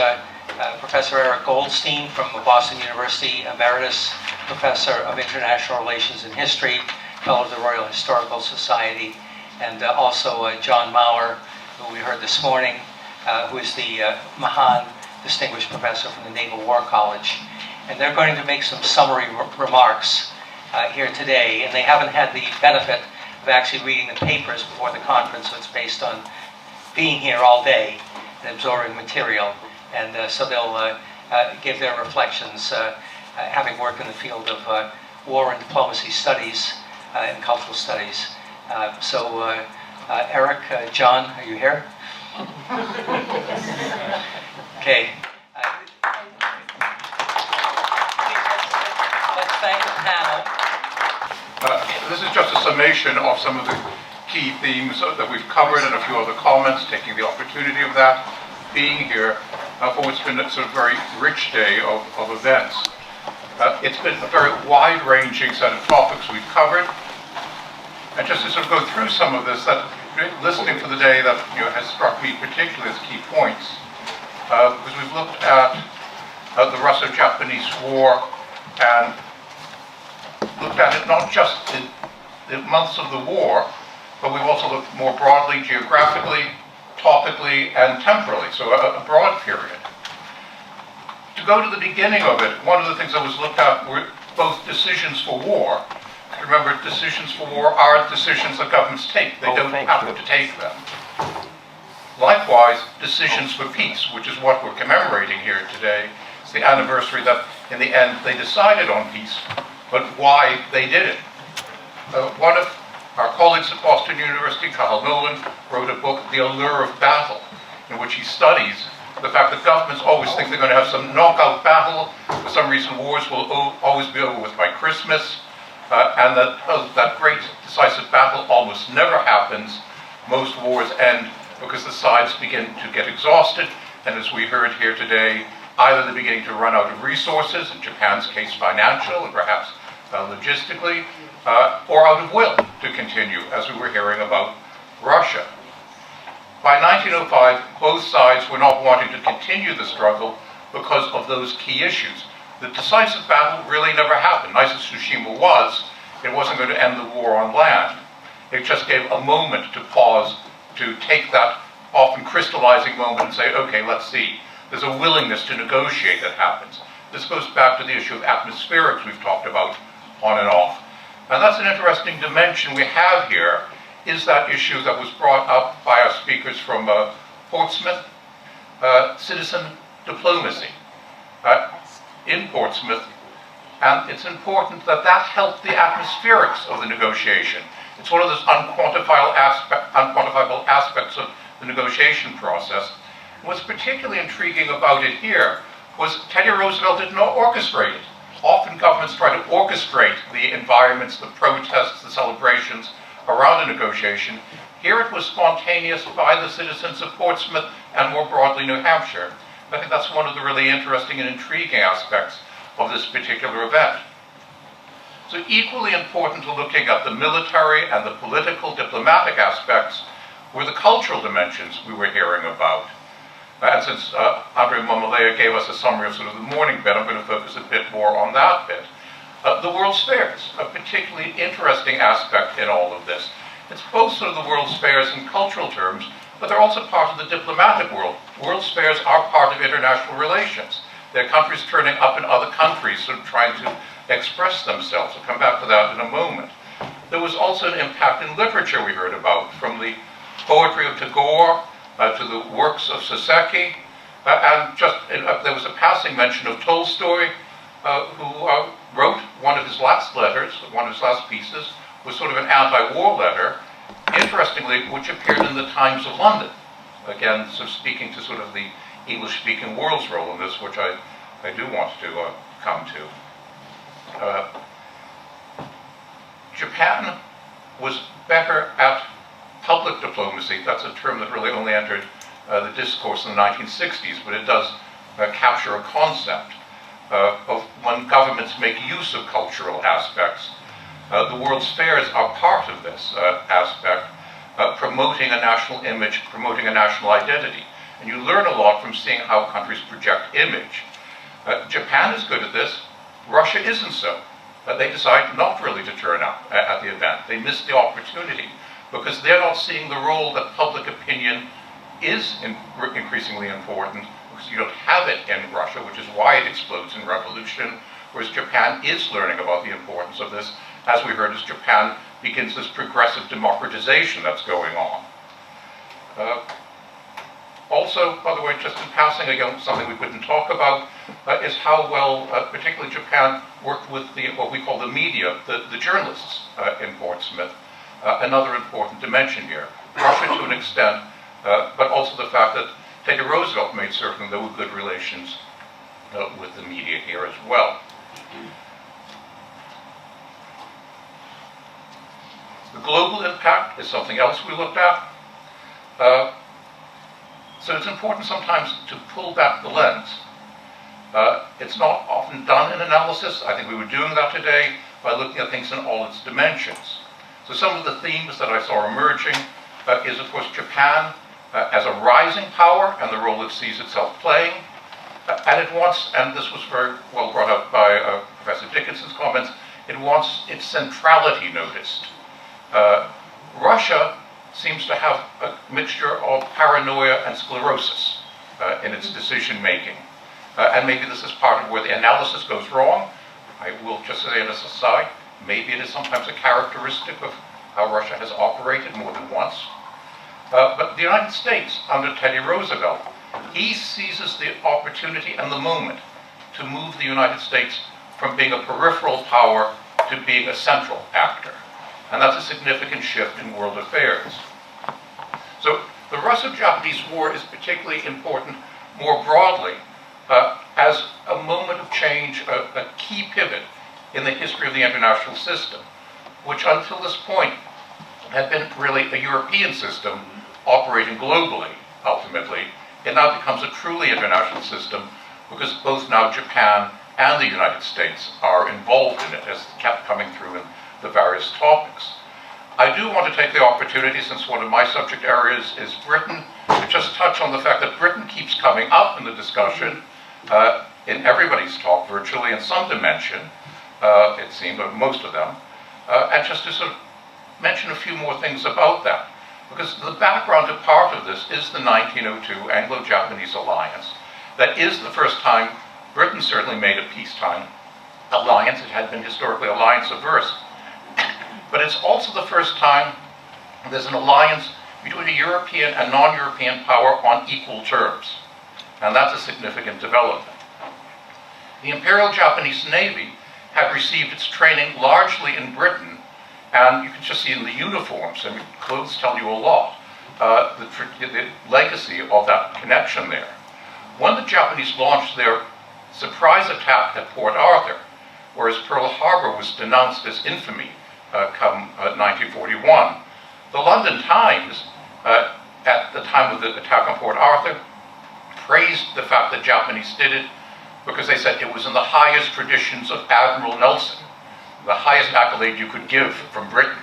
Professor Eric Goldstein from Boston University, Emeritus Professor of International Relations and History, Fellow of the Royal Historical Society, and also John Maurer, who we heard this morning, who is the Mahan Distinguished Professor from the Naval War College. And they're going to make some summary remarks here today, and they haven't had the benefit of actually reading the papers before the conference, so it's based on being here all day and absorbing material. And so they'll give their reflections, having worked in the field of war and diplomacy studies and cultural studies. Eric, John, are you here? Okay. Let's thank the panel. This is just a summation of some of the key themes that we've covered and a few other comments, taking the opportunity of that, being here for what's been a sort of very rich day of events. It's been a very wide-ranging set of topics we've covered. And just to sort of go through some of this, that listening for the day that has struck me particularly as key points, because we've looked at the Russo-Japanese War and looked at it not just in the months of the war, but we've also looked more broadly, geographically, topically, and temporally, so a broad period. To go to the beginning of it, one of the things that was looked at were both decisions for war. Remember, decisions for war are decisions that governments take. They don't have to take them. Likewise, decisions for peace, which is what we're commemorating here today. It's the anniversary that, in the end, they decided on peace, but why they did it. One of our colleagues at Boston University, Cathal Nolan, wrote a book, The Allure of Battle, in which he studies the fact that governments always think they're going to have some knockout battle. For some reason, wars will always be over with by Christmas. And that great decisive battle almost never happens. Most wars end because the sides begin to get exhausted, and as we heard here today, either they're beginning to run out of resources, in Japan's case financial and perhaps logistically, or out of will to continue, as we were hearing about Russia. By 1905, both sides were not wanting to continue the struggle because of those key issues. The decisive battle really never happened. Nice as Tsushima was, it wasn't going to end the war on land. It just gave a moment to pause to take that often crystallizing moment and say, okay, let's see. There's a willingness to negotiate that happens. This goes back to the issue of atmospherics we've talked about on and off. And that's an interesting dimension we have here, is that issue that was brought up by our speakers from Portsmouth, citizen diplomacy in Portsmouth. And it's important that that helped the atmospherics of the negotiation. It's one of those unquantifiable aspects of the negotiation process. What's particularly intriguing about it here was Teddy Roosevelt did not orchestrate it. Often governments try to orchestrate the environments, the protests, the celebrations around a negotiation. Here it was spontaneous by the citizens of Portsmouth and more broadly New Hampshire. I think that's one of the really interesting and intriguing aspects of this particular event. So equally important to looking at the military and the political diplomatic aspects were the cultural dimensions we were hearing about. And since Andre Momalea gave us a summary of sort of the morning bit, I'm going to focus a bit more on that bit. The World's Fairs, a particularly interesting aspect in all of this. It's both sort of the World's Fairs in cultural terms, but they're also part of the diplomatic world. World's Fairs are part of international relations. They're countries turning up in other countries, sort of trying to express themselves. I'll come back to that in a moment. There was also an impact in literature we heard about, from the poetry of Tagore to the works of Soseki, and just there was a passing mention of Tolstoy, who wrote one of his last letters, one of his last pieces, was sort of an anti-war letter, interestingly, which appeared in the Times of London. Again, so speaking to sort of the English-speaking world's role in this, which I do want to come to. Japan was better at public diplomacy. That's a term that really only entered the discourse in the 1960s, but it does capture a concept of when governments make use of cultural aspects. The World's Fairs are part of this aspect, promoting a national image, promoting a national identity. And you learn a lot from seeing how countries project image. Japan is good at this. Russia isn't so. They decide not really to turn up at the event. They miss the opportunity because they're not seeing the role that public opinion is increasingly important, because you don't have it in Russia, which is why it explodes in revolution, whereas Japan is learning about the importance of this, as we heard, as Japan begins this progressive democratization that's going on. Also, by the way, just in passing, again, something we couldn't talk about, is how well, particularly Japan, worked with what we call the media, the journalists in Portsmouth. Another important dimension here. Russia to an extent, but also the fact that Teddy Roosevelt made certain there were good relations with the media here as well. The global impact is something else we looked at. So it's important sometimes to pull back the lens. It's not often done in analysis. I think we were doing that today by looking at things in all its dimensions. So some of the themes that I saw emerging is, of course, Japan as a rising power and the role it sees itself playing. And it wants, and this was very well brought up by Professor Dickinson's comments, it wants its centrality noticed. Russia seems to have a mixture of paranoia and sclerosis in its decision making. And maybe this is part of where the analysis goes wrong. I will just say as an aside, maybe it is sometimes a characteristic of how Russia has operated more than once. But the United States, under Teddy Roosevelt, he seizes the opportunity and the moment to move the United States from being a peripheral power to being a central actor. And that's a significant shift in world affairs. So the Russo-Japanese War is particularly important more broadly as a moment of change, a key pivot in the history of the international system, which until this point had been really a European system operating globally, ultimately. It now becomes a truly international system because both now Japan and the United States are involved in it, as kept coming through in the various topics. I do want to take the opportunity, since one of my subject areas is Britain, to just touch on the fact that Britain keeps coming up in the discussion in everybody's talk, virtually in some dimension, it seemed, or most of them, and just to sort of mention a few more things about that. Because the background to part of this is the 1902 Anglo-Japanese alliance. That is the first time Britain certainly made a peacetime alliance. It had been historically alliance averse. But it's also the first time there's an alliance between a European and non-European power on equal terms. And that's a significant development. The Imperial Japanese Navy had received its training largely in Britain, and you can just see in the uniforms, I mean, clothes tell you a lot, the legacy of that connection there. When the Japanese launched their surprise attack at Port Arthur, whereas Pearl Harbor was denounced as infamy come 1941, the London Times, at the time of the attack on Port Arthur, praised the fact that Japanese did it because they said it was in the highest traditions of Admiral Nelson, the highest accolade you could give from Britain.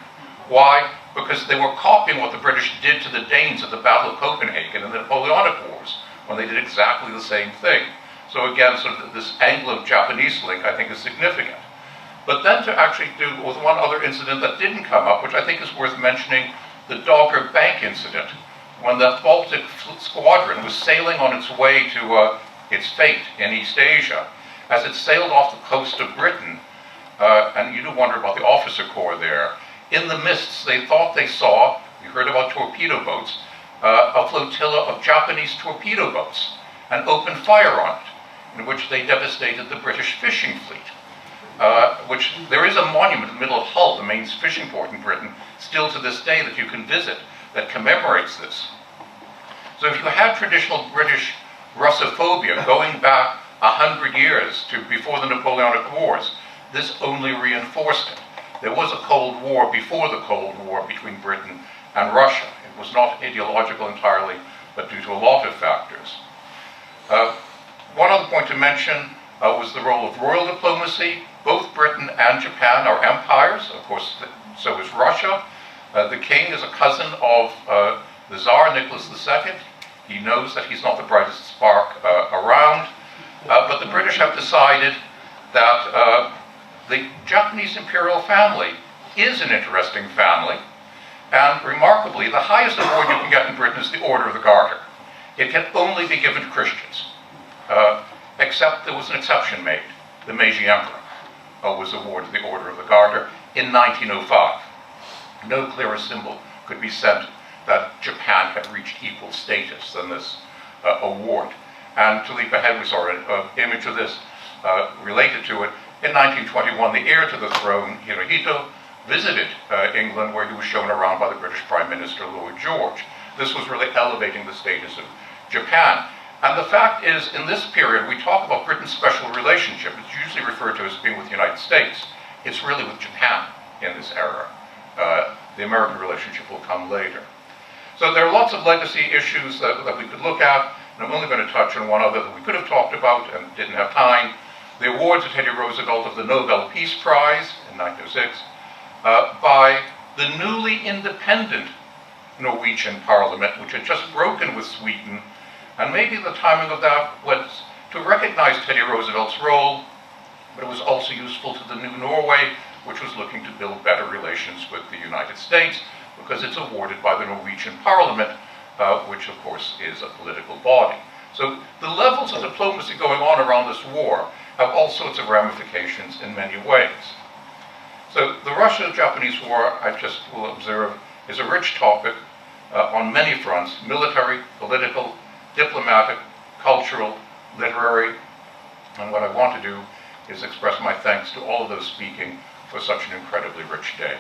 Why? Because they were copying what the British did to the Danes at the Battle of Copenhagen and the Napoleonic Wars, when they did exactly the same thing. So again, sort of this Anglo-Japanese link, I think, is significant. But then to actually do with one other incident that didn't come up, which I think is worth mentioning, the Dogger Bank incident, when the Baltic Squadron was sailing on its way to its fate in East Asia. As it sailed off the coast of Britain, and you do wonder about the officer corps there, in the mists they thought they saw, you heard about torpedo boats, a flotilla of Japanese torpedo boats, and opened fire on it, in which they devastated the British fishing fleet. Which there is a monument in the middle of Hull, the main fishing port in Britain, still to this day that you can visit that commemorates this. So if you had traditional British Russophobia going back 100 years to before the Napoleonic Wars, this only reinforced it. There was a Cold War before the Cold War between Britain and Russia. It was not ideological entirely, but due to a lot of factors. One other point to mention was the role of royal diplomacy. Both Britain and Japan are empires. Of course, so is Russia. The king is a cousin of the Tsar, Nicholas II. He knows that he's not the brightest spark around. But the British have decided that the Japanese imperial family is an interesting family. And remarkably, the highest award you can get in Britain is the Order of the Garter. It can only be given to Christians. Except there was an exception made. The Meiji Emperor was awarded the Order of the Garter in 1905. No clearer symbol could be sent that Japan had reached equal status than this award. And to leap ahead, we saw an image of this related to it. In 1921, the heir to the throne, Hirohito, visited England, where he was shown around by the British Prime Minister, Lloyd George. This was really elevating the status of Japan. And the fact is, in this period, we talk about Britain's special relationship. It's usually referred to as being with the United States. It's really with Japan in this era. The American relationship will come later. So there are lots of legacy issues that we could look at, and I'm only going to touch on one other that we could have talked about and didn't have time. The award to Teddy Roosevelt of the Nobel Peace Prize in 1906 by the newly independent Norwegian parliament, which had just broken with Sweden. And maybe the timing of that was to recognize Teddy Roosevelt's role, but it was also useful to the new Norway, which was looking to build better relations with the United States, because it's awarded by the Norwegian Parliament, which of course is a political body. So the levels of diplomacy going on around this war have all sorts of ramifications in many ways. So the Russo-Japanese War, I just will observe, is a rich topic on many fronts: military, political, diplomatic, cultural, literary. And what I want to do is express my thanks to all of those speaking for such an incredibly rich day.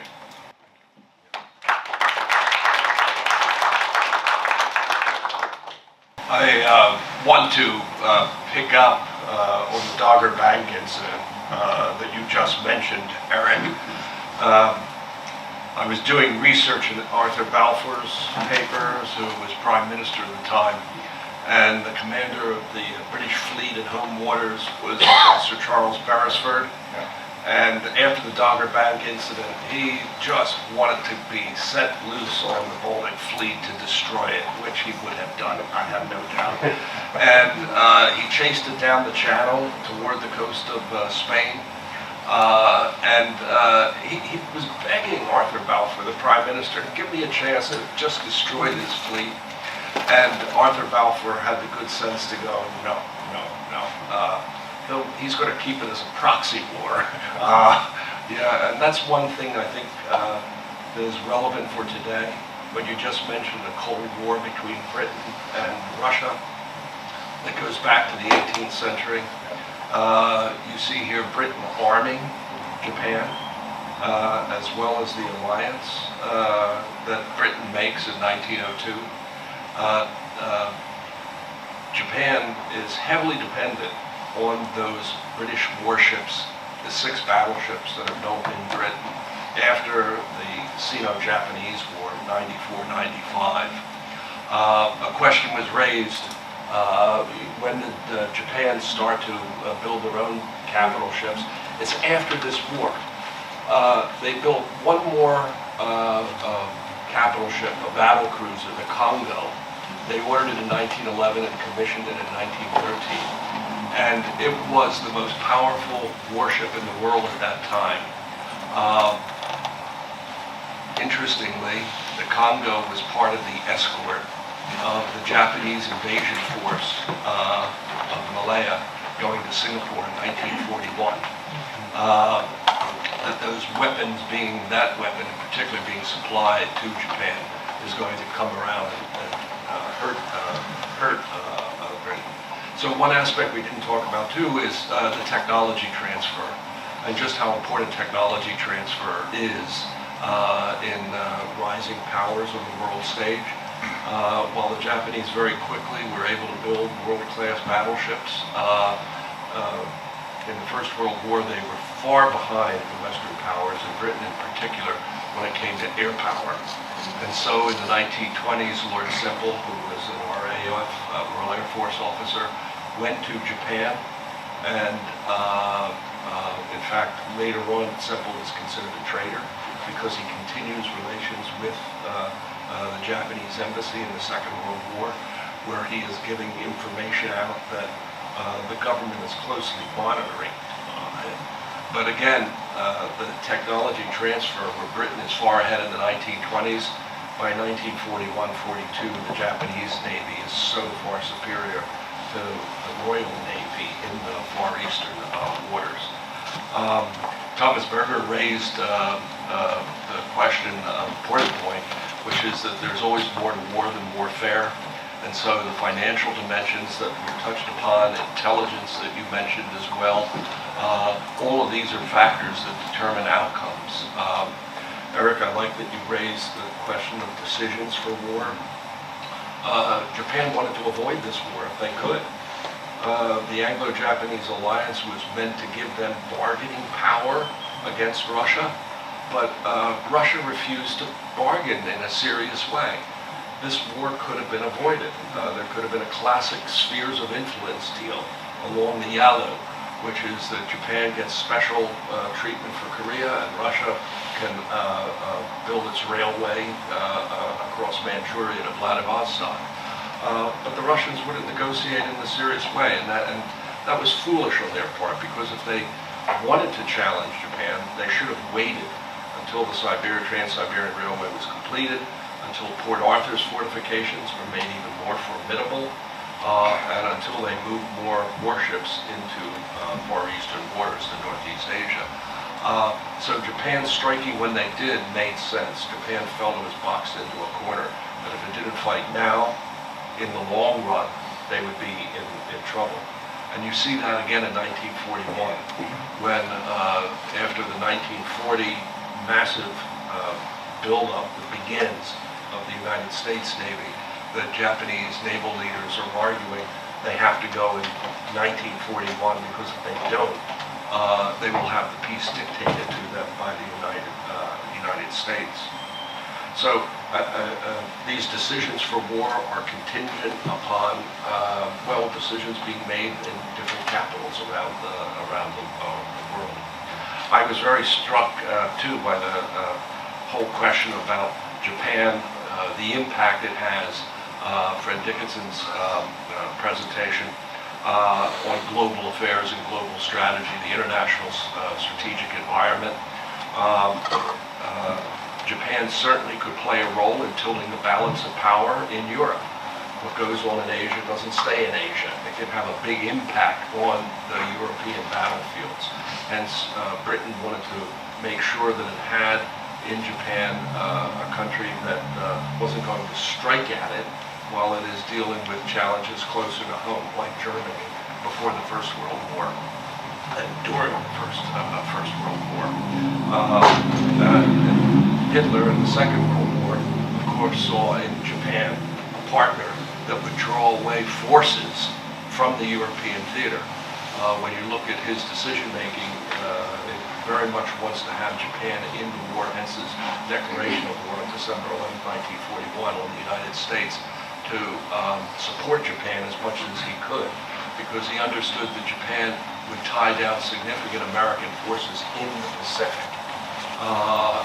I want to pick up on the Dogger Bank incident that you just mentioned, Eric. I was doing research in Arthur Balfour's papers, who was Prime Minister at the time, and the commander of the British fleet at home waters was Sir Charles Beresford. And after the Dogger Bank incident, he just wanted to be set loose on the Baltic fleet to destroy it, which he would have done, I have no doubt. And he chased it down the channel toward the coast of Spain. He was begging Arthur Balfour, the Prime Minister, to give me a chance to just destroy this fleet. And Arthur Balfour had the good sense to go, no. He's going to keep it as a proxy war. Yeah, and that's one thing I think that is relevant for today. When you just mentioned the Cold War between Britain and Russia, that goes back to the 18th century. You see here Britain arming Japan, as well as the alliance that Britain makes in 1902. Japan is heavily dependent on those British warships, the 6 battleships that are built in Britain after the Sino-Japanese War, 94-95. A question was raised, when did Japan start to build their own capital ships? It's after this war. They built one more capital ship, a battle cruiser, the Congo. They ordered it in 1911 and commissioned it in 1913. And it was the most powerful warship in the world at that time. Interestingly, the Congo was part of the escort of the Japanese invasion force of Malaya going to Singapore in 1941. That those weapons that weapon in particular being supplied to Japan is going to come around and hurt Britain. So one aspect we didn't talk about too is the technology transfer and just how important technology transfer is in rising powers on the world stage. While the Japanese very quickly were able to build world-class battleships, in the First World War they were far behind the Western powers, and Britain in particular, when it came to air power. And so in the 1920s, Lord Semple, who was an RAF, Royal Air Force officer, went to Japan, and in fact, later on, Semple was considered a traitor because he continues relations with the Japanese embassy in the Second World War, where he is giving information out that the government is closely monitoring him. But again, the technology transfer, where Britain is far ahead in the 1920s, by 1941-42, the Japanese Navy is so far superior to the Royal Navy in the Far Eastern waters. Thomas Berger raised the question, important point, which is that there's always more to war than warfare. And so the financial dimensions that were touched upon, intelligence that you mentioned as well, all of these are factors that determine outcomes. Eric, I like that you raised the question of decisions for war. Japan wanted to avoid this war if they could. The Anglo-Japanese alliance was meant to give them bargaining power against Russia, but Russia refused to bargain in a serious way. This war could have been avoided. There could have been a classic spheres of influence deal along the Yalu, which is that Japan gets special treatment for Korea and Russia can build its railway across Manchuria to Vladivostok. But the Russians wouldn't negotiate in a serious way, and that was foolish on their part, because if they wanted to challenge Japan, they should have waited until the Trans-Siberian Railway was completed, until Port Arthur's fortifications were made even more formidable, and until they moved more warships into Far Eastern waters to Northeast Asia. So Japan striking when they did made sense. Japan felt it was boxed into a corner, that if it didn't fight now, in the long run, they would be in trouble. And you see that again in 1941, when after the 1940 massive buildup that begins of the United States Navy, the Japanese naval leaders are arguing they have to go in 1941, because if they don't, they will have the peace dictated to them by the United States. So these decisions for war are contingent upon decisions being made in different capitals around the world. I was very struck too by the whole question about Japan, the impact it has. Fred Dickinson's presentation on global affairs and global strategy, the international strategic environment. Japan certainly could play a role in tilting the balance of power in Europe. What goes on in Asia doesn't stay in Asia. It can have a big impact on the European battlefields. Hence, Britain wanted to make sure that it had in Japan a country that wasn't going to strike at it while it is dealing with challenges closer to home, like Germany before the First World War and during the First World War. Hitler in the Second World War, of course, saw in Japan a partner that would draw away forces from the European theater. When you look at his decision-making, it very much wants to have Japan in the war, hence his declaration of war on December 11, 1941 on the United States to support Japan as much as he could, because he understood that Japan would tie down significant American forces in the Pacific.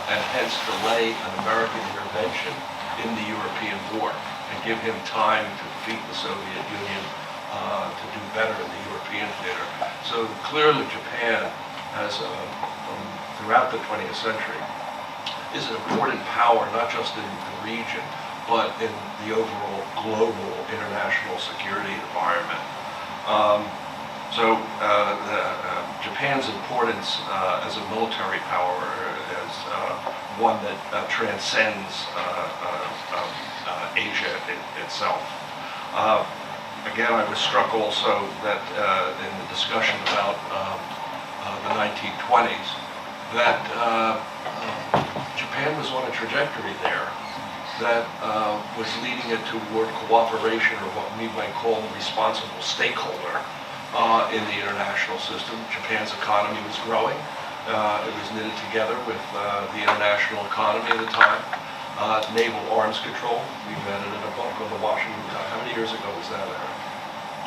And hence delay an American intervention in the European war and give him time to defeat the Soviet Union, to do better in the European theater. So clearly Japan has, throughout the 20th century, is an important power, not just in the region, but in the overall global international security environment. Japan's importance as a military power is one that transcends Asia itself. Again, I was struck also that in the discussion about the 1920s, that Japan was on a trajectory there that was leading it toward cooperation, or what we might call the responsible stakeholder in the international system. Japan's economy was growing. It was knitted together with the international economy at the time. Naval arms control. We met it in a book on the Washington. How many years ago was that, Eric?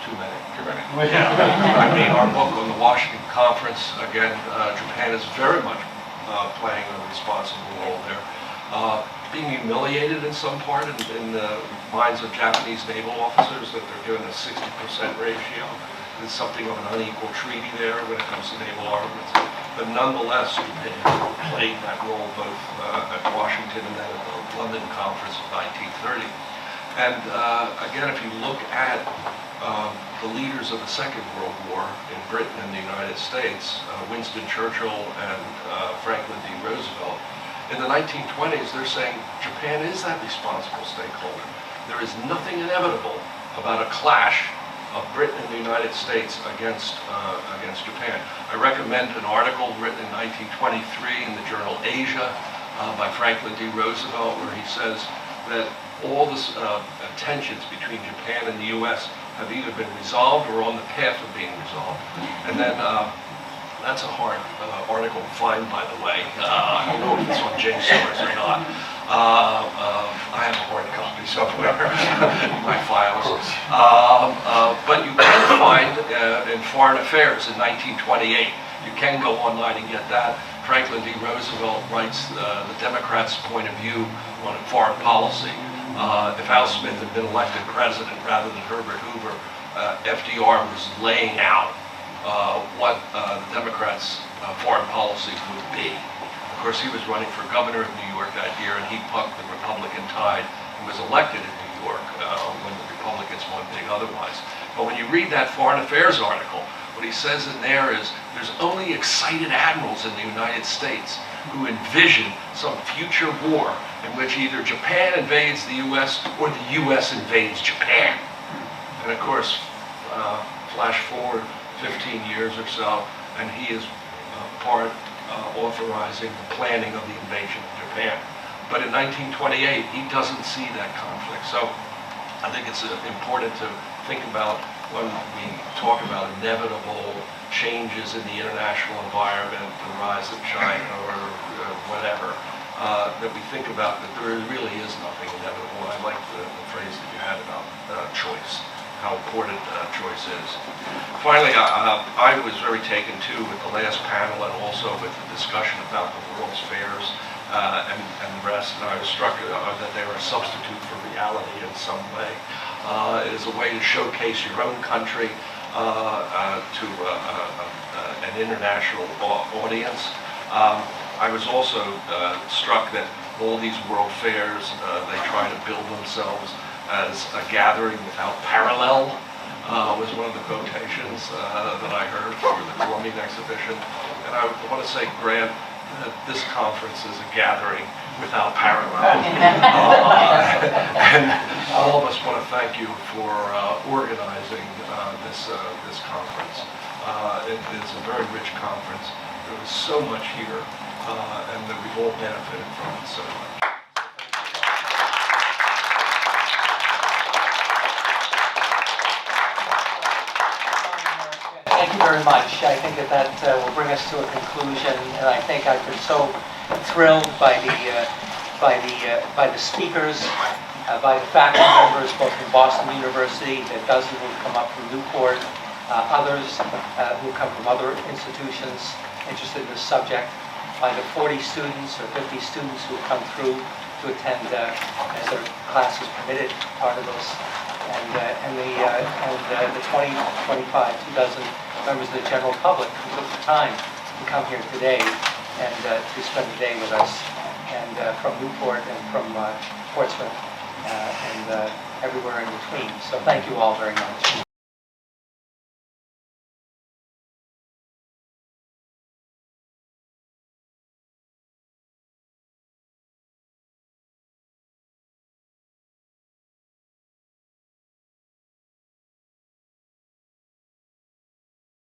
Too many. Too many. Yeah. I mean, our book on the Washington Conference. Again, Japan is very much playing a responsible role there. Being humiliated in some part in the minds of Japanese naval officers that they're given a 60% ratio. There's something of an unequal treaty there when it comes to naval armaments. But nonetheless, Japan played that role both at Washington and then at the London Conference of 1930. And again, if you look at the leaders of the Second World War in Britain and the United States, Winston Churchill and Franklin D. Roosevelt, in the 1920s, they're saying Japan is that responsible stakeholder. There is nothing inevitable about a clash of Britain and the United States against Japan. I recommend an article written in 1923 in the journal Asia by Franklin D. Roosevelt, where he says that all the tensions between Japan and the U.S. have either been resolved or on the path of being resolved. And then that's a hard article to find, by the way. I don't know if it's on JSTORs or not. I have a hard copy somewhere in my files. But you can find in Foreign Affairs in 1928, you can go online and get that. Franklin D. Roosevelt writes the Democrats' point of view on foreign policy. If Al Smith had been elected president rather than Herbert Hoover, FDR was laying out what the Democrats' foreign policy would be. Of course, he was running for governor of New York that year, and he bucked the Republican tide and was elected in New York when the Republicans won big otherwise. But when you read that Foreign Affairs article, what he says in there is there's only excited admirals in the United States who envision some future war in which either Japan invades the U.S. or the U.S. invades Japan. And of course, flash forward 15 years or so, and he is authorizing the planning of the invasion of Japan. But in 1928, he doesn't see that conflict. So I think it's important to think about when we talk about inevitable changes in the international environment, the rise of China or whatever, that we think about that there really is nothing inevitable. I like the phrase that you had about choice, how important choice is. Finally, I was very taken too with the last panel and also with the discussion about the World's Fairs and the rest. And I was struck that they were a substitute for reality in some way. It is a way to showcase your own country, to an international audience. I was also struck that all these world fairs, they try to build themselves as a gathering without parallel, was one of the quotations that I heard for the Columbian exhibition. And I want to say, Grant, that this conference is a gathering without parallel. And all of us want to thank you for organizing this conference. It is a very rich conference. There was so much here, and that we've all benefited from it so much. Thank you very much. I think that will bring us to a conclusion, and I think I've been so thrilled by the speakers, by the faculty members, both from Boston University, the dozen who come up from Newport, others who come from other institutions interested in this subject, by the 40 students or 50 students who have come through to attend as their class is permitted, part of this, and the 20, 25, 2 dozen members of the general public who took the time to come here today and to spend the day with us, and from Newport and from Portsmouth and everywhere in between. So thank you all very much.